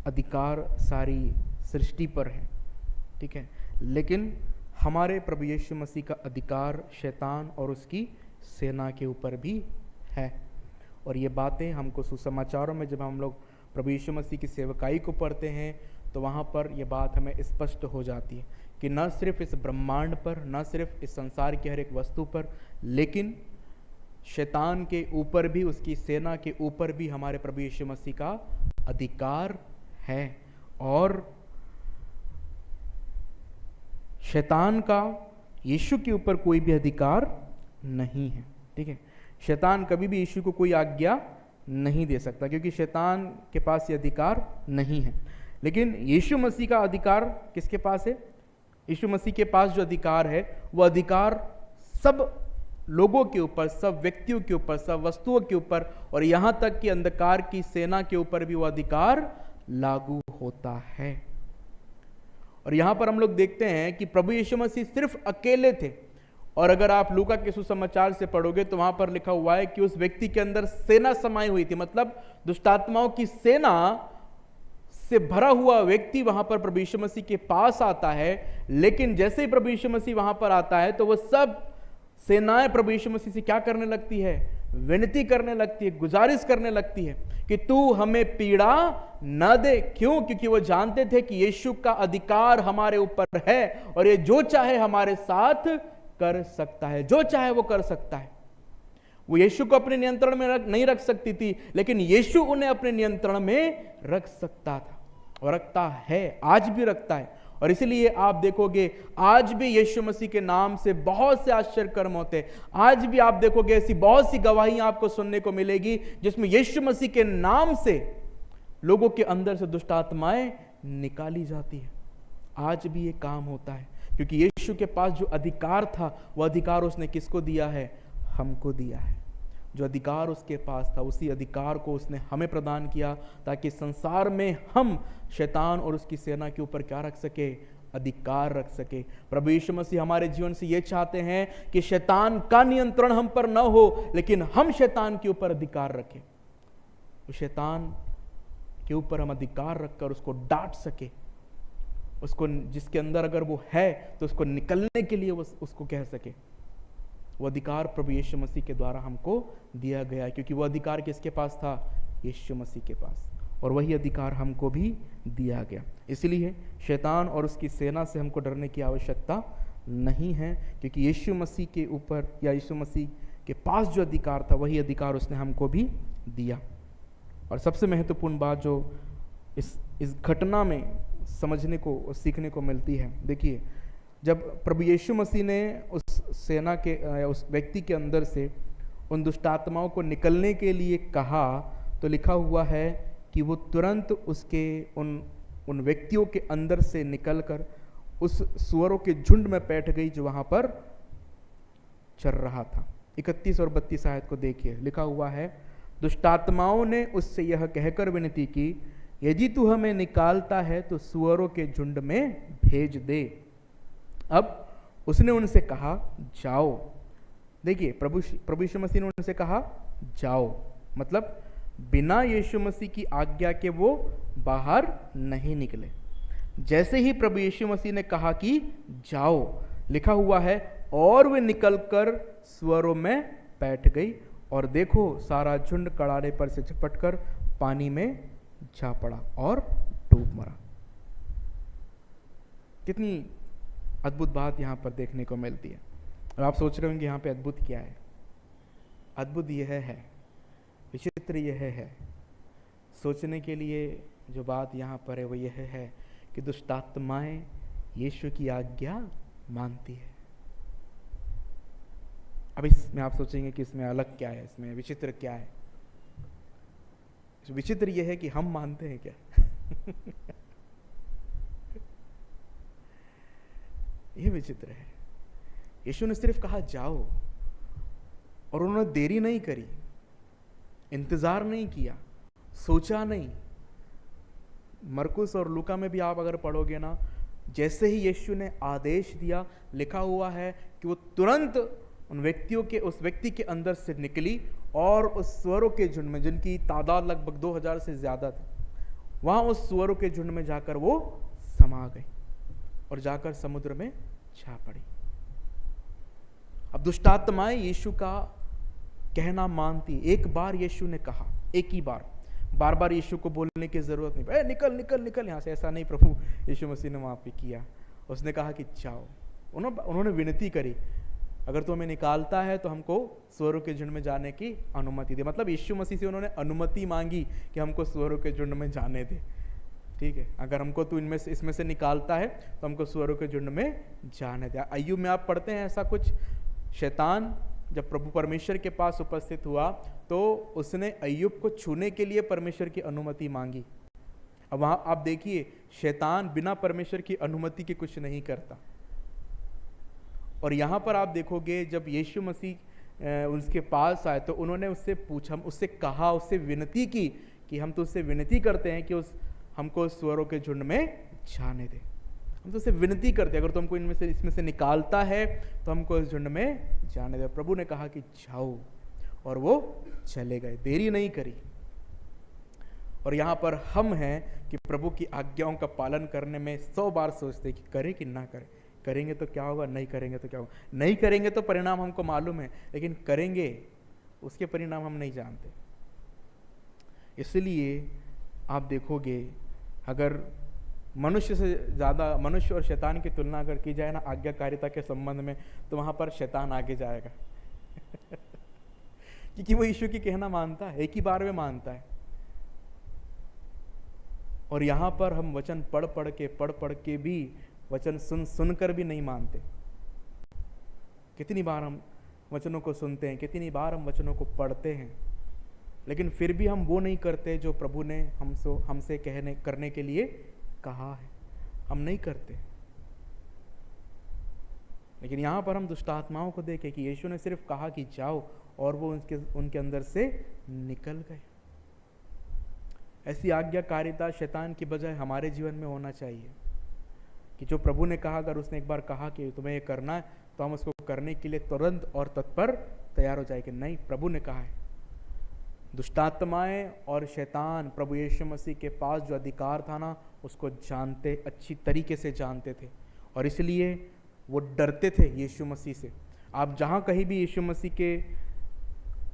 अधिकार सारी सृष्टि पर है, ठीक है, लेकिन हमारे प्रभु यीशु मसीह का अधिकार शैतान और उसकी सेना के ऊपर भी है। और ये बातें हमको सुसमाचारों में जब हम लोग प्रभु यीशु मसीह की सेवकाई को पढ़ते हैं तो वहाँ पर यह बात हमें स्पष्ट हो जाती है कि न सिर्फ इस ब्रह्मांड पर, न सिर्फ इस संसार की हर एक वस्तु पर, लेकिन शैतान के ऊपर भी, उसकी सेना के ऊपर भी हमारे प्रभु यीशु मसीह का अधिकार है। और शैतान का यीशु के ऊपर कोई भी अधिकार नहीं है, ठीक है। शैतान कभी भी यीशु को कोई आज्ञा नहीं दे सकता क्योंकि शैतान के पास ये अधिकार नहीं है। लेकिन यीशु मसीह का अधिकार किसके पास है? यीशु मसीह के पास जो अधिकार है वो अधिकार सब लोगों के ऊपर, सब व्यक्तियों के ऊपर, सब वस्तुओं के ऊपर और यहाँ तक कि अंधकार की सेना के ऊपर भी वो अधिकार लागू होता है। और यहाँ पर हम लोग देखते हैं कि प्रभु यीशु मसीह सिर्फ अकेले थे और अगर आप लूका के सुसमाचार से पढ़ोगे तो वहां पर लिखा हुआ है कि उस व्यक्ति के अंदर सेना समाई हुई थी, मतलब दुष्टात्माओं की सेना से भरा हुआ व्यक्ति वहां पर प्रभु यीशु मसीह के पास आता है। लेकिन जैसे ही प्रभु यीशु मसीह वहां पर आता है तो वो सब सेनाएं प्रभु यीशु मसीह से क्या करने लगती है? विनती करने लगती है, गुजारिश करने लगती है कि तू हमें पीड़ा न दे। क्यों? क्योंकि वो जानते थे कि यीशु का अधिकार हमारे ऊपर है और ये जो चाहे हमारे साथ कर सकता है, जो चाहे वो कर सकता है। वो यीशु को अपने नियंत्रण में नहीं रख सकती थी, लेकिन यीशु उन्हें अपने नियंत्रण में रख सकता था और रखता है, आज भी रखता है। और इसलिए आप देखोगे आज भी यीशु मसीह के नाम से बहुत से आश्चर्य कर्म होते हैं। आज भी आप देखोगे ऐसी बहुत सी गवाहियां आपको सुनने को मिलेगी जिसमें यीशु मसीह के नाम से लोगों के अंदर से दुष्ट आत्माएं निकाली जाती है। आज भी ये काम होता है क्योंकि यीशु के पास जो अधिकार था वो अधिकार उसने किसको दिया है? हमको दिया है। जो अधिकार उसके पास था उसी अधिकार को उसने हमें प्रदान किया ताकि संसार में हम शैतान और उसकी सेना के ऊपर क्या रख सके? अधिकार रख सके। प्रभु यीशु मसीह हमारे जीवन से ये चाहते हैं कि शैतान का नियंत्रण हम पर न हो, लेकिन हम शैतान के ऊपर अधिकार रखें। तो शैतान के ऊपर हम अधिकार रखकर उसको डांट सके, उसको जिसके अंदर अगर वो है तो उसको निकलने के लिए वो उसको कह सके। वो अधिकार प्रभु यीशु मसीह के द्वारा हमको दिया गया है क्योंकि वो अधिकार किसके पास था? यीशु मसीह के पास। और वही अधिकार हमको भी दिया गया। इसलिए शैतान और उसकी सेना से हमको डरने की आवश्यकता नहीं है, क्योंकि यीशु मसीह के ऊपर या यीशु मसीह के पास जो अधिकार था वही अधिकार उसने हमको भी दिया। और सबसे महत्वपूर्ण बात जो इस घटना में समझने को और सीखने को मिलती है, देखिए जब प्रभु यीशु मसीह ने उस सेना के उस व्यक्ति के अंदर से उन दुष्ट आत्माओं को निकलने के लिए कहा, तो लिखा हुआ है कि वो तुरंत उसके उन व्यक्तियों के अंदर से निकलकर उस सुअरों के झुंड में बैठ गई जो वहां पर चर रहा था। 31 और 32 आयत को देखिए, लिखा हुआ है, दुष्टात्माओं ने उससे यह कहकर विनती की, यदि तू हमें निकालता है तो सुअरों के झुंड में भेज दे। अब उसने उनसे कहा, जाओ। देखिए प्रभु यीशु मसीह ने उनसे कहा जाओ, मतलब बिना यीशु मसीह की आज्ञा के वो बाहर नहीं निकले। जैसे ही प्रभु यीशु मसीह ने कहा कि जाओ, लिखा हुआ है, और वे निकलकर सुअरों में बैठ गई, और देखो सारा झुंड कड़ाड़े पर से झपटकर पानी में जा पड़ा और डूब मरा। कितनी अद्भुत बात यहाँ पर देखने को मिलती है। और आप सोच रहे होंगे यहाँ पे अद्भुत क्या है? अद्भुत यह है, विचित्र यह है, सोचने के लिए जो बात यहाँ पर है वो यह है कि दुष्टात्माएं यीशु की आज्ञा मानती है। अब इसमें आप सोचेंगे कि इसमें अलग क्या है, इसमें विचित्र क्या है? विचित्र यह है कि हम मानते हैं क्या? यह विचित्र है। यीशु ने सिर्फ कहा जाओ, और उन्होंने देरी नहीं करी, इंतजार नहीं किया, सोचा नहीं। मरकुस और लूका में भी आप अगर पढ़ोगे ना, जैसे ही यीशु ने आदेश दिया, लिखा हुआ है कि वो तुरंत उस व्यक्ति के अंदर से निकली और उस सुअरों के झुंड में, जिनकी तादाद लगभग 2000 से ज्यादा थी, वहां उस सुअरों के झुंड में जाकर वो समा गई और जाकर समुद्र में जा पड़ी। अब दुष्टात्माएं यीशु का कहना मानती। एक बार यीशु ने कहा, एक ही बार, बार बार यीशु को बोलने की जरूरत नहीं, निकल निकल निकल यहाँ से, ऐसा नहीं प्रभु यीशु मसीह ने वहां पे किया। उसने कहा कि जाओ। उन्होंने विनती करी, अगर तू हमें निकालता है तो हमको सुअरों के झुंड में जाने की अनुमति दे। मतलब यीशु मसीह से उन्होंने अनुमति मांगी कि हमको सुअरों के झुंड में जाने दे। ठीक है, अगर हमको तू इसमें से निकालता है तो हमको सुअरों के झुंड में जाने दे। अय्यूब में आप पढ़ते हैं ऐसा कुछ, शैतान जब प्रभु परमेश्वर के पास उपस्थित हुआ तो उसने अय्यूब को छूने के लिए परमेश्वर की अनुमति मांगी। अब वहां आप देखिए, शैतान बिना परमेश्वर की अनुमति के कुछ नहीं करता। और यहां पर आप देखोगे, जब यीशु मसीह उसके पास आए तो उन्होंने उससे पूछा, उससे कहा, उससे विनती की कि हम तो उससे विनती करते हैं कि हमको सुअरों के झुंड में जाने दे। हम तो उससे विनती करते हैं, अगर तुमको इसमें से निकालता है तो हमको इस झुंड में जाने दे। प्रभु ने कहा कि जाओ, और वो चले गए, देरी नहीं करी। और यहाँ पर हम हैं कि प्रभु की आज्ञाओं का पालन करने में 100 बार सोचते कि करें कि ना करें, करेंगे तो क्या होगा, नहीं करेंगे तो क्या होगा। नहीं करेंगे तो परिणाम हमको मालूम है, लेकिन करेंगे उसके परिणाम हम नहीं जानते। इसलिए आप देखोगे, अगर मनुष्य से ज़्यादा, मनुष्य और शैतान की तुलना अगर की जाए ना आज्ञाकारिता के संबंध में, तो वहाँ पर शैतान आगे जाएगा क्योंकि वो यीशु की कहना मानता है, एक ही बार में मानता है। और यहाँ पर हम वचन पढ़ पढ़ के भी, वचन सुनकर भी नहीं मानते। कितनी बार हम वचनों को सुनते हैं, कितनी बार हम वचनों को पढ़ते हैं, लेकिन फिर भी हम वो नहीं करते जो प्रभु ने हमसे करने के लिए कहा है, हम नहीं करते। लेकिन यहाँ पर हम दुष्टात्माओं को देखें कि यीशु ने सिर्फ कहा कि जाओ, और वो उनके अंदर से निकल गए। ऐसी आज्ञाकारिता शैतान की बजाय हमारे जीवन में होना चाहिए कि जो प्रभु ने कहा, अगर उसने एक बार कहा कि तुम्हें ये करना है, तो हम उसको करने के लिए तुरंत और तत्पर तैयार हो जाएंगे। नहीं, प्रभु ने कहा है। दुष्टात्माएं और शैतान प्रभु यीशु मसीह के पास जो अधिकार था ना, उसको जानते, अच्छी तरीके से जानते थे, और इसलिए वो डरते थे यीशु मसीह से। आप जहाँ कहीं भी यीशु मसीह के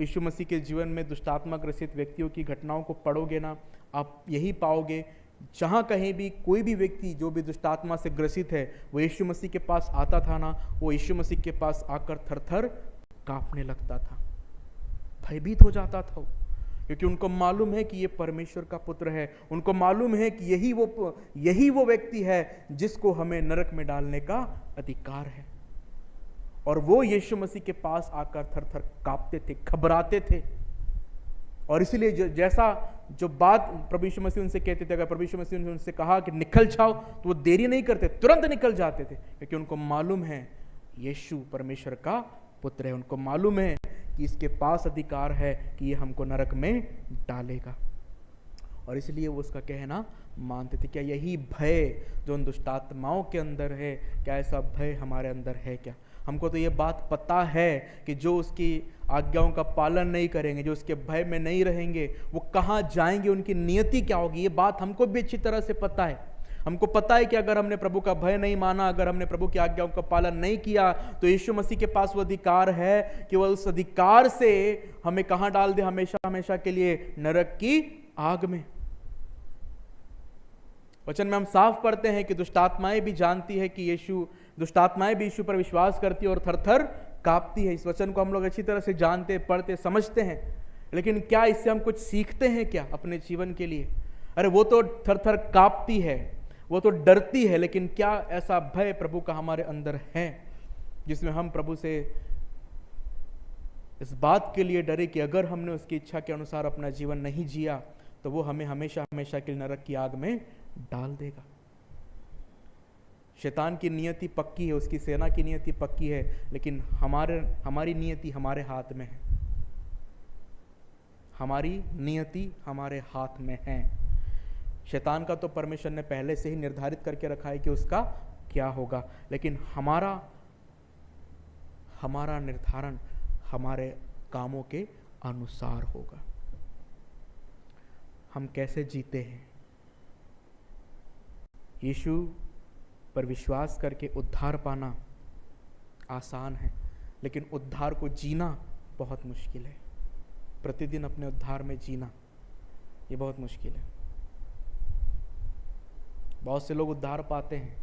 यीशु मसीह के जीवन में दुष्टात्मा ग्रसित व्यक्तियों की घटनाओं को पढ़ोगे ना, आप यही पाओगे, जहाँ कहीं भी कोई भी व्यक्ति जो भी दुष्टात्मा से ग्रसित है वो यीशु मसीह के पास आता था ना, वो यीशु मसीह के पास आकर थर थर कांपने लगता था, भयभीत हो जाता था, क्योंकि उनको मालूम है कि ये परमेश्वर का पुत्र है। उनको मालूम है कि यही वो व्यक्ति है जिसको हमें नरक में डालने का अधिकार है। और वो यीशु मसीह के पास आकर थर थर कांपते थे, घबराते थे। और इसीलिए जैसा जो बात प्रभु यीशु मसीह उनसे कहते थे, अगर प्रभु यीशु मसीह ने उनसे कहा कि निकल जाओ, तो वो देरी नहीं करते, तुरंत निकल जाते थे, क्योंकि उनको मालूम है यीशु परमेश्वर का पुत्र है। उनको मालूम है कि इसके पास अधिकार है कि ये हमको नरक में डालेगा, और इसलिए वो उसका कहना मानते थे। क्या यही भय जो उन दुष्टात्माओं के अंदर है, क्या ऐसा भय हमारे अंदर है क्या? हमको तो ये बात पता है कि जो उसकी आज्ञाओं का पालन नहीं करेंगे, जो उसके भय में नहीं रहेंगे, वो कहाँ जाएंगे, उनकी नियति क्या होगी, ये बात हमको भी अच्छी तरह से पता है। हमको पता है कि अगर हमने प्रभु का भय नहीं माना, अगर हमने प्रभु की आज्ञाओं का पालन नहीं किया, तो यीशु मसीह के पास वो अधिकार है कि वह उस अधिकार से हमें कहाँ डाल दे, हमेशा हमेशा के लिए नरक की आग में। वचन में हम साफ पढ़ते हैं कि दुष्टात्माएं भी जानती है कि दुष्टात्माएं भी यीशु पर विश्वास करती है और थर थर कांपती है। इस वचन को हम लोग अच्छी तरह से जानते, पढ़ते, समझते हैं, लेकिन क्या इससे हम कुछ सीखते हैं क्या अपने जीवन के लिए? अरे वो तो थर थर कांपती है, वो तो डरती है, लेकिन क्या ऐसा भय प्रभु का हमारे अंदर है जिसमें हम प्रभु से इस बात के लिए डरे कि अगर हमने उसकी इच्छा के अनुसार अपना जीवन नहीं जिया तो वो हमें हमेशा हमेशा के लिए नरक की आग में डाल देगा। शैतान की नियति पक्की है, उसकी सेना की नियति पक्की है, लेकिन हमारी नियति हमारे हाथ में है। हमारी नियति हमारे हाथ में है। शैतान का तो परमेश्वर ने पहले से ही निर्धारित करके रखा है कि उसका क्या होगा, लेकिन हमारा निर्धारण हमारे कामों के अनुसार होगा। हम कैसे जीते हैं? यीशु पर विश्वास करके उद्धार पाना आसान है, लेकिन उद्धार को जीना बहुत मुश्किल है। प्रतिदिन अपने उद्धार में जीना ये बहुत मुश्किल है। बहुत से लोग उद्धार पाते हैं,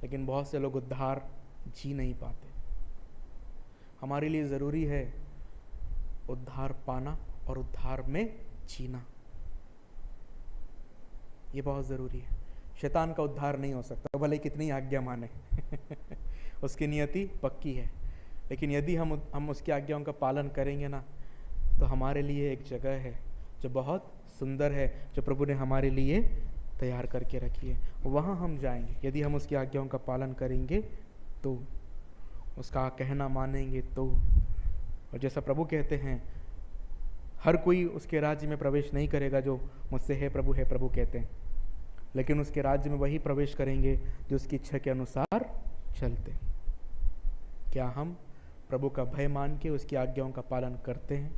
लेकिन बहुत से लोग उद्धार जी नहीं पाते। हमारे लिए ज़रूरी है उद्धार पाना और उद्धार में जीना, ये बहुत ज़रूरी है। शैतान का उद्धार नहीं हो सकता, भले कितनी आज्ञा माने उसकी नियति पक्की है, लेकिन यदि हम उसकी आज्ञाओं का पालन करेंगे ना, तो हमारे लिए एक जगह है जो बहुत सुंदर है, जो प्रभु ने हमारे लिए तैयार करके रखी है। वहाँ हम जाएंगे यदि हम उसकी आज्ञाओं का पालन करेंगे तो, उसका कहना मानेंगे तो। और जैसा प्रभु कहते हैं, हर कोई उसके राज्य में प्रवेश नहीं करेगा जो मुझसे है प्रभु कहते हैं, लेकिन उसके राज्य में वही प्रवेश करेंगे जो उसकी इच्छा के अनुसार चलते। क्या हम प्रभु का भय मान के उसकी आज्ञाओं का पालन करते हैं?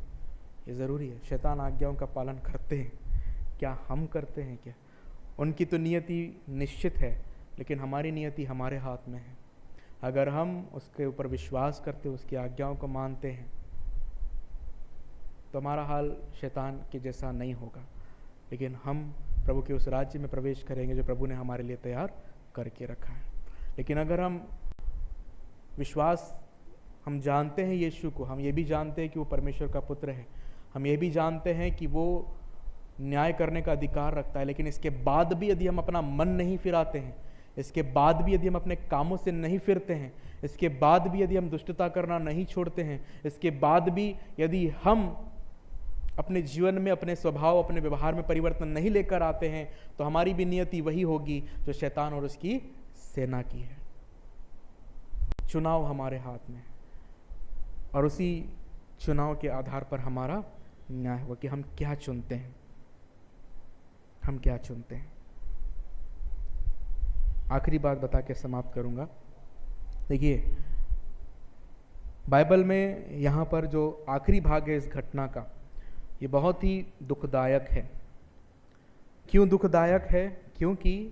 ये ज़रूरी है। शैतान आज्ञाओं का पालन करते हैं, क्या हम करते हैं क्या? उनकी तो नियति निश्चित है, लेकिन हमारी नियति हमारे हाथ में है। अगर हम उसके ऊपर विश्वास करते, उसकी आज्ञाओं को मानते हैं, तो हमारा हाल शैतान के जैसा नहीं होगा, लेकिन हम प्रभु के उस राज्य में प्रवेश करेंगे जो प्रभु ने हमारे लिए तैयार करके रखा है। लेकिन अगर हम जानते हैं यीशु को, हम ये भी जानते हैं कि वो परमेश्वर का पुत्र है, हम ये भी जानते हैं कि वो न्याय करने का अधिकार रखता है, लेकिन इसके बाद भी यदि हम अपना मन नहीं फिराते हैं, इसके बाद भी यदि हम अपने कामों से नहीं फिरते हैं, इसके बाद भी यदि हम दुष्टता करना नहीं छोड़ते हैं, इसके बाद भी यदि हम अपने जीवन में, अपने स्वभाव, अपने व्यवहार में परिवर्तन नहीं लेकर आते हैं, तो हमारी भी नियति वही होगी जो शैतान और उसकी सेना की है। चुनाव हमारे हाथ में, और उसी चुनाव के आधार पर हमारा न्याय होगा कि हम क्या चुनते हैं, हम क्या चुनते हैं। आखिरी बात बता के समाप्त करूंगा। देखिए, बाइबल में यहाँ पर जो आखिरी भाग है इस घटना का, ये बहुत ही दुखदायक है। क्यों दुखदायक है? क्योंकि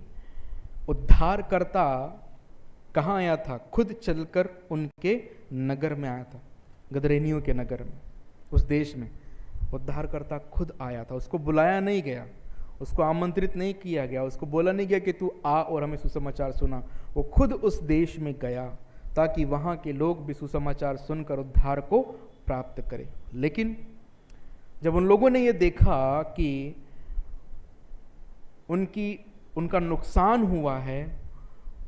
उद्धारकर्ता कहाँ आया था? खुद चलकर उनके नगर में आया था, गदरेनियों के नगर में। उस देश में उद्धारकर्ता खुद आया था। उसको बुलाया नहीं गया, उसको आमंत्रित नहीं किया गया, उसको बोला नहीं गया कि तू आ और हमें सुसमाचार सुना। वो खुद उस देश में गया ताकि वहाँ के लोग भी सुसमाचार सुनकर उद्धार को प्राप्त करें। लेकिन जब उन लोगों ने ये देखा कि उनका नुकसान हुआ है,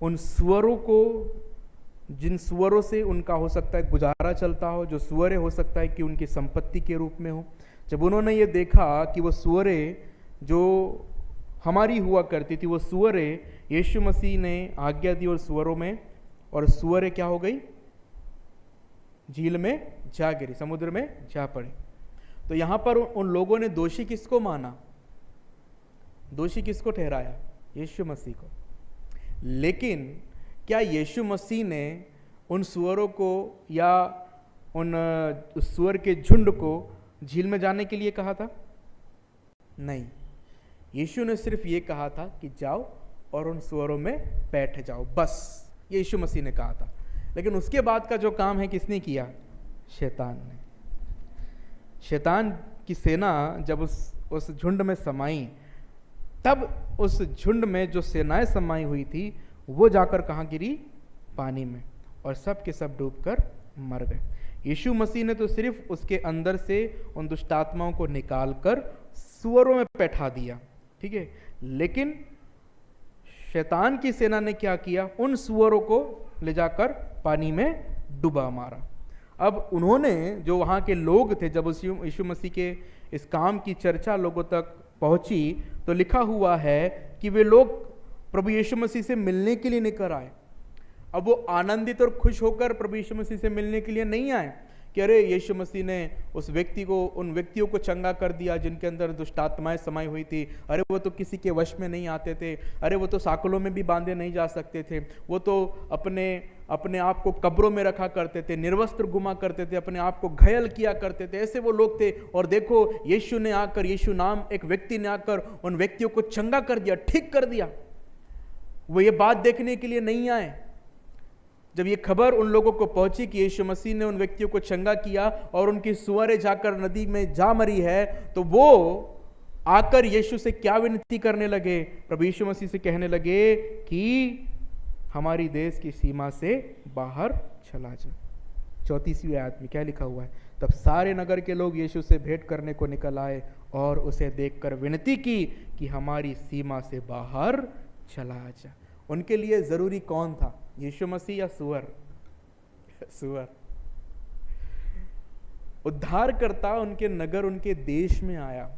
उन सुअरों को, जिन सुअरों से उनका हो सकता है गुजारा चलता हो, जो सुअरें हो सकता है कि उनकी संपत्ति के रूप में हो, जब उन्होंने ये देखा कि वो सुअरें जो हमारी हुआ करती थी, वो सुअरें यीशु मसीह ने आज्ञा दी और सुअरों में, और सुअरें क्या हो गई, झील में जा गिरी, समुद्र में जा पड़ी। तो यहां पर उन लोगों ने दोषी किसको माना, दोषी किसको ठहराया, यीशु मसीह को। लेकिन क्या यीशु मसीह ने उन सुअरों को या उन सुअर के झुंड को झील में जाने के लिए कहा था? नहीं, यीशु ने सिर्फ ये कहा था कि जाओ और उन सुअरों में बैठ जाओ, बस यीशु मसीह ने कहा था। लेकिन उसके बाद का जो काम है किसने किया? शैतान ने। शैतान की सेना जब उस झुंड में समाई, तब उस झुंड में जो सेनाएं समाई हुई थी वो जाकर कहाँ गिरी? पानी में, और सब के सब डूबकर मर गए। यीशु मसीह ने तो सिर्फ उसके अंदर से उन दुष्टात्माओं को निकालकर सुअरों में बैठा दिया, ठीक है। लेकिन शैतान की सेना ने क्या किया? उन सुअरों को ले जाकर पानी में डुबा मारा। अब उन्होंने, जो वहाँ के लोग थे, जब यीशु मसीह के इस काम की चर्चा लोगों तक पहुंची तो लिखा हुआ है कि वे लोग प्रभु यीशु मसीह से मिलने के लिए निकल आए। अब वो आनंदित और खुश होकर प्रभु यीशु मसीह से मिलने के लिए नहीं आए कि अरे यीशु मसीह ने उन व्यक्तियों को चंगा कर दिया जिनके अंदर दुष्टात्माएं समाई हुई थी, अरे वो तो किसी के वश में नहीं आते थे, अरे वो तो साकलों में भी बांधे नहीं जा सकते थे, वो तो अपने आप को कब्रों में रखा करते थे, निर्वस्त्र घुमा करते थे, अपने आप को घायल किया करते थे, ऐसे वो लोग थे। और देखो यीशु ने आकर, यीशु नाम एक व्यक्ति ने आकर उन व्यक्तियों को चंगा कर दिया, ठीक कर दिया। वो ये बात देखने के लिए नहीं आए। जब ये खबर उन लोगों को पहुंची कि यीशु मसीह ने उन व्यक्तियों को चंगा किया और उनकी सुअरें जाकर नदी में जा मरी है, तो वो आकर यीशु से क्या विनती करने लगे? प्रभु यीशु मसीह से कहने लगे कि हमारी देश की सीमा से बाहर चला जा। 34वीं आयत में क्या लिखा हुआ है? तब सारे नगर के लोग यीशु से भेंट करने को निकल आए और उसे देखकर विनती की कि हमारी सीमा से बाहर चला जा। उनके लिए जरूरी कौन था, यीशु मसीह या सुअर? सुअर। उद्धारकर्ता उनके नगर, उनके देश में आया,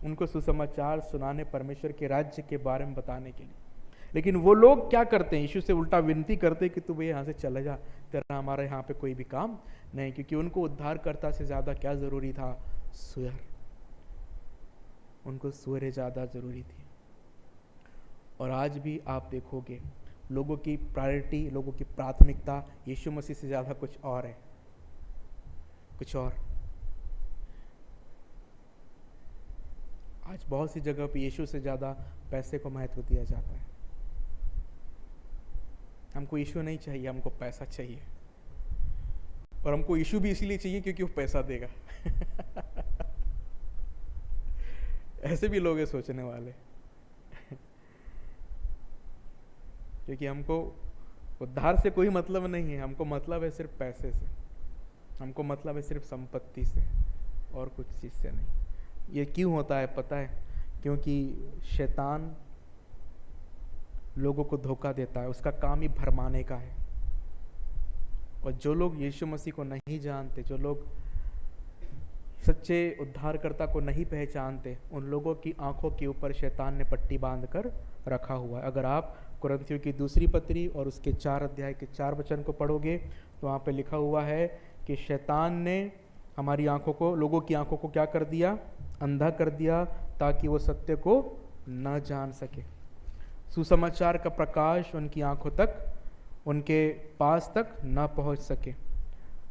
उनको सुसमाचार सुनाने, परमेश्वर के राज्य के बारे में बताने के लिए। लेकिन वो लोग क्या करते हैं? यीशु से उल्टा विनती करते कि तू यहाँ से चला जा, तेरा हमारे यहाँ पे कोई भी काम नहीं, क्योंकि उनको उद्धारकर्ता से ज्यादा क्या जरूरी था? सुअर। उनको सुअरें ज्यादा जरूरी थी। और आज भी आप देखोगे लोगों की प्रायोरिटी, लोगों की प्राथमिकता यीशु मसीह से ज्यादा कुछ और है, कुछ और। आज बहुत सी जगह पे यीशु से ज्यादा पैसे को महत्व दिया जाता है। हमको यीशु नहीं चाहिए, हमको पैसा चाहिए। और हमको यीशु भी इसलिए चाहिए क्योंकि वो पैसा देगा। ऐसे भी लोग हैं सोचने वाले। क्योंकि हमको उद्धार से कोई मतलब नहीं है, हमको मतलब है सिर्फ पैसे से, हमको मतलब है सिर्फ संपत्ति से, और कुछ चीज़ से नहीं। ये क्यों होता है पता है? क्योंकि शैतान लोगों को धोखा देता है, उसका काम ही भरमाने का है। और जो लोग यीशु मसीह को नहीं जानते, जो लोग सच्चे उद्धारकर्ता को नहीं पहचानते, उन लोगों की आंखों के ऊपर शैतान ने पट्टी बांध कर रखा हुआ है। अगर आप कुरिन्थियों की दूसरी पत्री और उसके 4 अध्याय के 4 वचन को पढ़ोगे तो वहाँ पे लिखा हुआ है कि शैतान ने हमारी आंखों को, लोगों की आंखों को क्या कर दिया? अंधा कर दिया, ताकि वो सत्य को न जान सके। सुसमाचार का प्रकाश उनकी आंखों तक, उनके पास तक न पहुंच सके।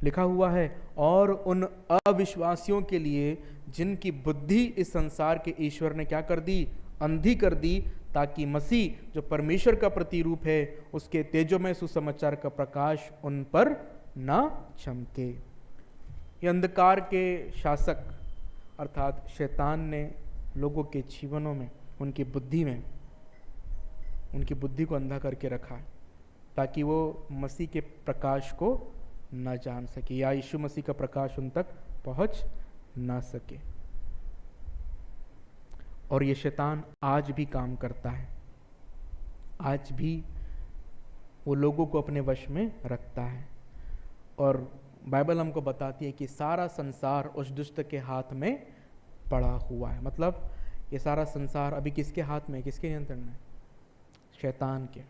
लिखा हुआ है, और उन अविश्वासियों के लिए जिनकी बुद्धि इस संसार के ईश्वर ने क्या कर दी? अंधी कर दी, ताकि मसीह जो परमेश्वर का प्रतिरूप है, उसके तेजोमय सुसमाचार का प्रकाश उन पर न चमके। ये अंधकार के शासक अर्थात शैतान ने लोगों के जीवनों में, उनकी बुद्धि में, उनकी बुद्धि को अंधा करके रखा है ताकि वो मसीह के प्रकाश को न जान सके या यीशु मसीह का प्रकाश उन तक पहुंच ना सके। और ये शैतान आज भी काम करता है, आज भी वो लोगों को अपने वश में रखता है। और बाइबल हमको बताती है कि सारा संसार उस दुष्ट के हाथ में पड़ा हुआ है। मतलब ये सारा संसार अभी किसके हाथ में, किसके नियंत्रण में? शैतान के।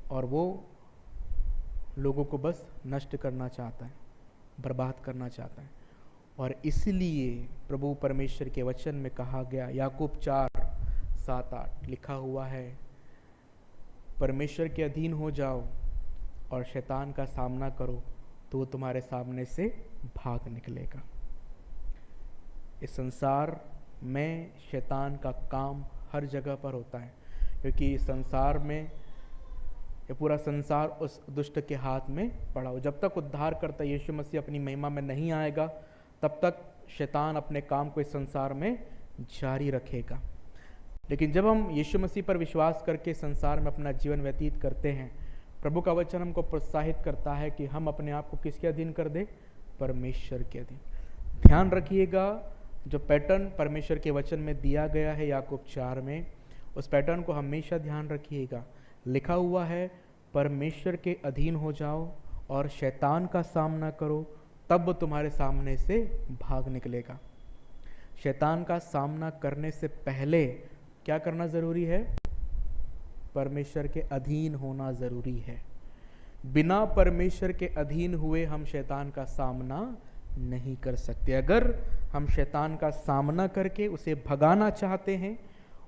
और वो लोगों को बस नष्ट करना चाहता है, बर्बाद करना चाहता है। और इसलिए प्रभु परमेश्वर के वचन में कहा गया, याकूब 4:7-8 लिखा हुआ है, परमेश्वर के अधीन हो जाओ और शैतान का सामना करो तो वो तुम्हारे सामने से भाग निकलेगा। इस संसार में शैतान का काम हर जगह पर होता है, क्योंकि इस संसार में ये पूरा संसार उस दुष्ट के हाथ में पड़ा हो। जब तक उद्धारकर्ता यीशु मसीह अपनी महिमा में नहीं आएगा, तब तक शैतान अपने काम को इस संसार में जारी रखेगा। लेकिन जब हम यीशु मसीह पर विश्वास करके संसार में अपना जीवन व्यतीत करते हैं, प्रभु का वचन हमको प्रोत्साहित करता है कि हम अपने आप को किसके अधीन कर दें? परमेश्वर के अधीन। ध्यान रखिएगा, जो पैटर्न परमेश्वर के वचन में दिया गया है याकूब 4 में, उस पैटर्न को हमेशा ध्यान रखिएगा। लिखा हुआ है, परमेश्वर के अधीन हो जाओ और शैतान का सामना करो, तब वो तुम्हारे सामने से भाग निकलेगा। शैतान का सामना करने से पहले क्या करना जरूरी है? परमेश्वर के अधीन होना जरूरी है। बिना परमेश्वर के अधीन हुए हम शैतान का सामना नहीं कर सकते। अगर हम शैतान का सामना करके उसे भगाना चाहते हैं,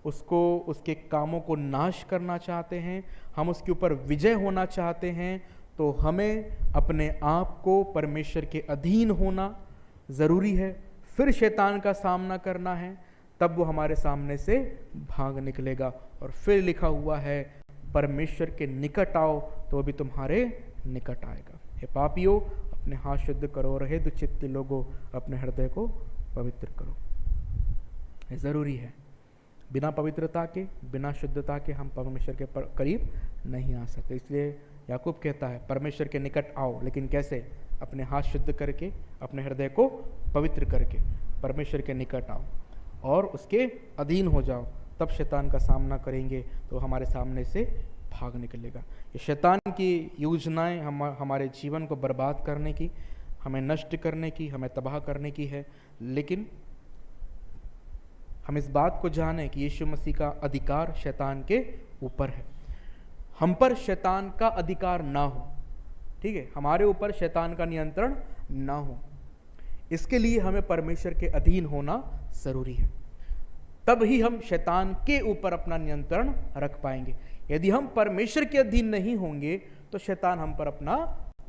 उसको, उसके कामों को नाश करना चाहते हैं, हम उसके ऊपर विजय होना चाहते हैं, तो हमें अपने आप को परमेश्वर के अधीन होना ज़रूरी है। फिर शैतान का सामना करना है, तब वो हमारे सामने से भाग निकलेगा। और फिर लिखा हुआ है, परमेश्वर के निकट आओ तो वो भी तुम्हारे निकट आएगा। हे पापियों, अपने हाथ शुद्ध करो और हे दुचित्ती लोगों, अपने हृदय को पवित्र करो। ये ज़रूरी है। बिना पवित्रता के, बिना शुद्धता के हम परमेश्वर के करीब नहीं आ सकते। इसलिए याकूब कहता है, परमेश्वर के निकट आओ, लेकिन कैसे? अपने हाथ शुद्ध करके, अपने हृदय को पवित्र करके परमेश्वर के निकट आओ और उसके अधीन हो जाओ, तब शैतान का सामना करेंगे तो हमारे सामने से भाग निकलेगा। ये शैतान की योजनाएं हमारे जीवन को बर्बाद करने की, हमें नष्ट करने की, हमें तबाह करने की है। लेकिन हम इस बात को जानें कि यीशु मसीह का अधिकार शैतान के ऊपर है। हम पर शैतान का अधिकार ना हो, ठीक है, हमारे ऊपर शैतान का नियंत्रण ना हो। इसके लिए हमें परमेश्वर के अधीन होना जरूरी है, तब ही हम शैतान के ऊपर अपना नियंत्रण रख पाएंगे। यदि हम परमेश्वर के अधीन नहीं होंगे तो शैतान हम पर अपना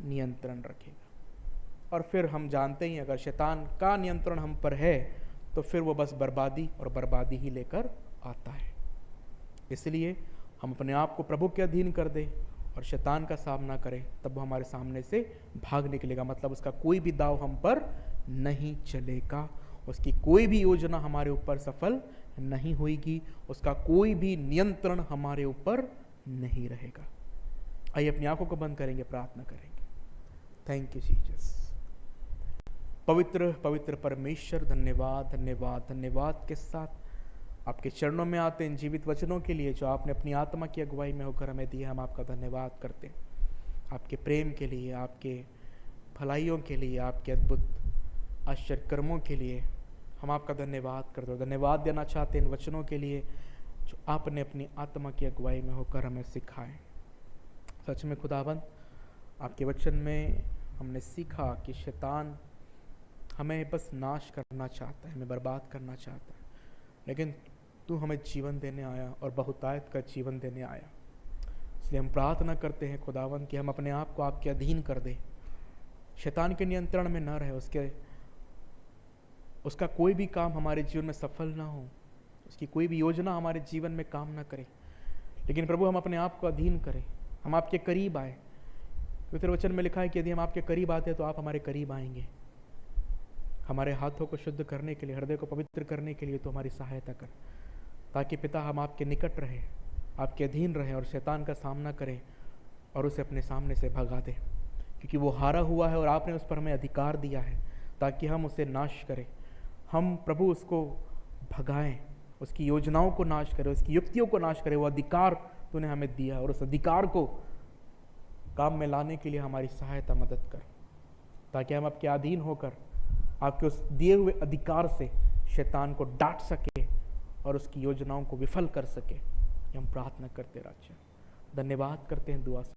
नियंत्रण रखेगा। और फिर हम जानते ही, अगर शैतान का नियंत्रण हम पर है तो फिर वो बस बर्बादी और बर्बादी ही लेकर आता है। इसलिए हम अपने आप को प्रभु के अधीन कर दें और शैतान का सामना करें, तब वो हमारे सामने से भाग निकलेगा। मतलब उसका कोई भी दाव हम पर नहीं चलेगा, उसकी कोई भी योजना हमारे ऊपर सफल नहीं होगी, उसका कोई भी नियंत्रण हमारे ऊपर नहीं रहेगा। आइए अपनी आंखों को बंद करेंगे, प्रार्थना करेंगे। Thank you Jesus. पवित्र पवित्र परमेश्वर, धन्यवाद धन्यवाद धन्यवाद के साथ आपके चरणों में आते हैं जीवित वचनों के लिए जो आपने अपनी आत्मा की अगुवाई में होकर हमें दिया। हम आपका धन्यवाद करते हैं, आपके प्रेम के लिए, आपके भलाइयों के लिए, आपके अद्भुत आश्चर्य कर्मों के लिए हम आपका धन्यवाद करते हैं। धन्यवाद देना चाहते हैं इन वचनों के लिए जो आपने अपनी आत्मा की अगुवाई में होकर हमें सिखाए। सच में खुदाबंद, आपके वचन में हमने सीखा कि शैतान हमें बस नाश करना चाहता है, हमें बर्बाद करना चाहता है, लेकिन तू हमें जीवन देने आया और बहुतायत का जीवन देने आया। इसलिए हम प्रार्थना करते हैं खुदावंद कि हम अपने आप को आपके अधीन कर दें, शैतान के नियंत्रण में न रहे, उसका कोई भी काम हमारे जीवन में सफल ना हो, उसकी कोई भी योजना हमारे जीवन में काम ना करे। लेकिन प्रभु, हम अपने आप को अधीन करें, हम आपके करीब आए। पवित्र वचन में लिखा है कि यदि हम आपके करीब आते हैं तो आप हमारे करीब आएंगे। हमारे हाथों को शुद्ध करने के लिए, हृदय को पवित्र करने के लिए तो हमारी सहायता कर, ताकि पिता हम आपके निकट रहें, आपके अधीन रहें और शैतान का सामना करें और उसे अपने सामने से भगा दें, क्योंकि वो हारा हुआ है और आपने उस पर हमें अधिकार दिया है ताकि हम उसे नाश करें। हम प्रभु उसको भगाएं, उसकी योजनाओं को नाश करें, उसकी युक्तियों को नाश करें। वो अधिकार तूने हमें दिया और उस अधिकार को काम में लाने के लिए हमारी सहायता मदद कर, ताकि हम आपके अधीन होकर आपके उस दिए हुए अधिकार से शैतान को डांट सके और उसकी योजनाओं को विफल कर सके। हम प्रार्थना करते राज्य, धन्यवाद करते हैं दुआ से।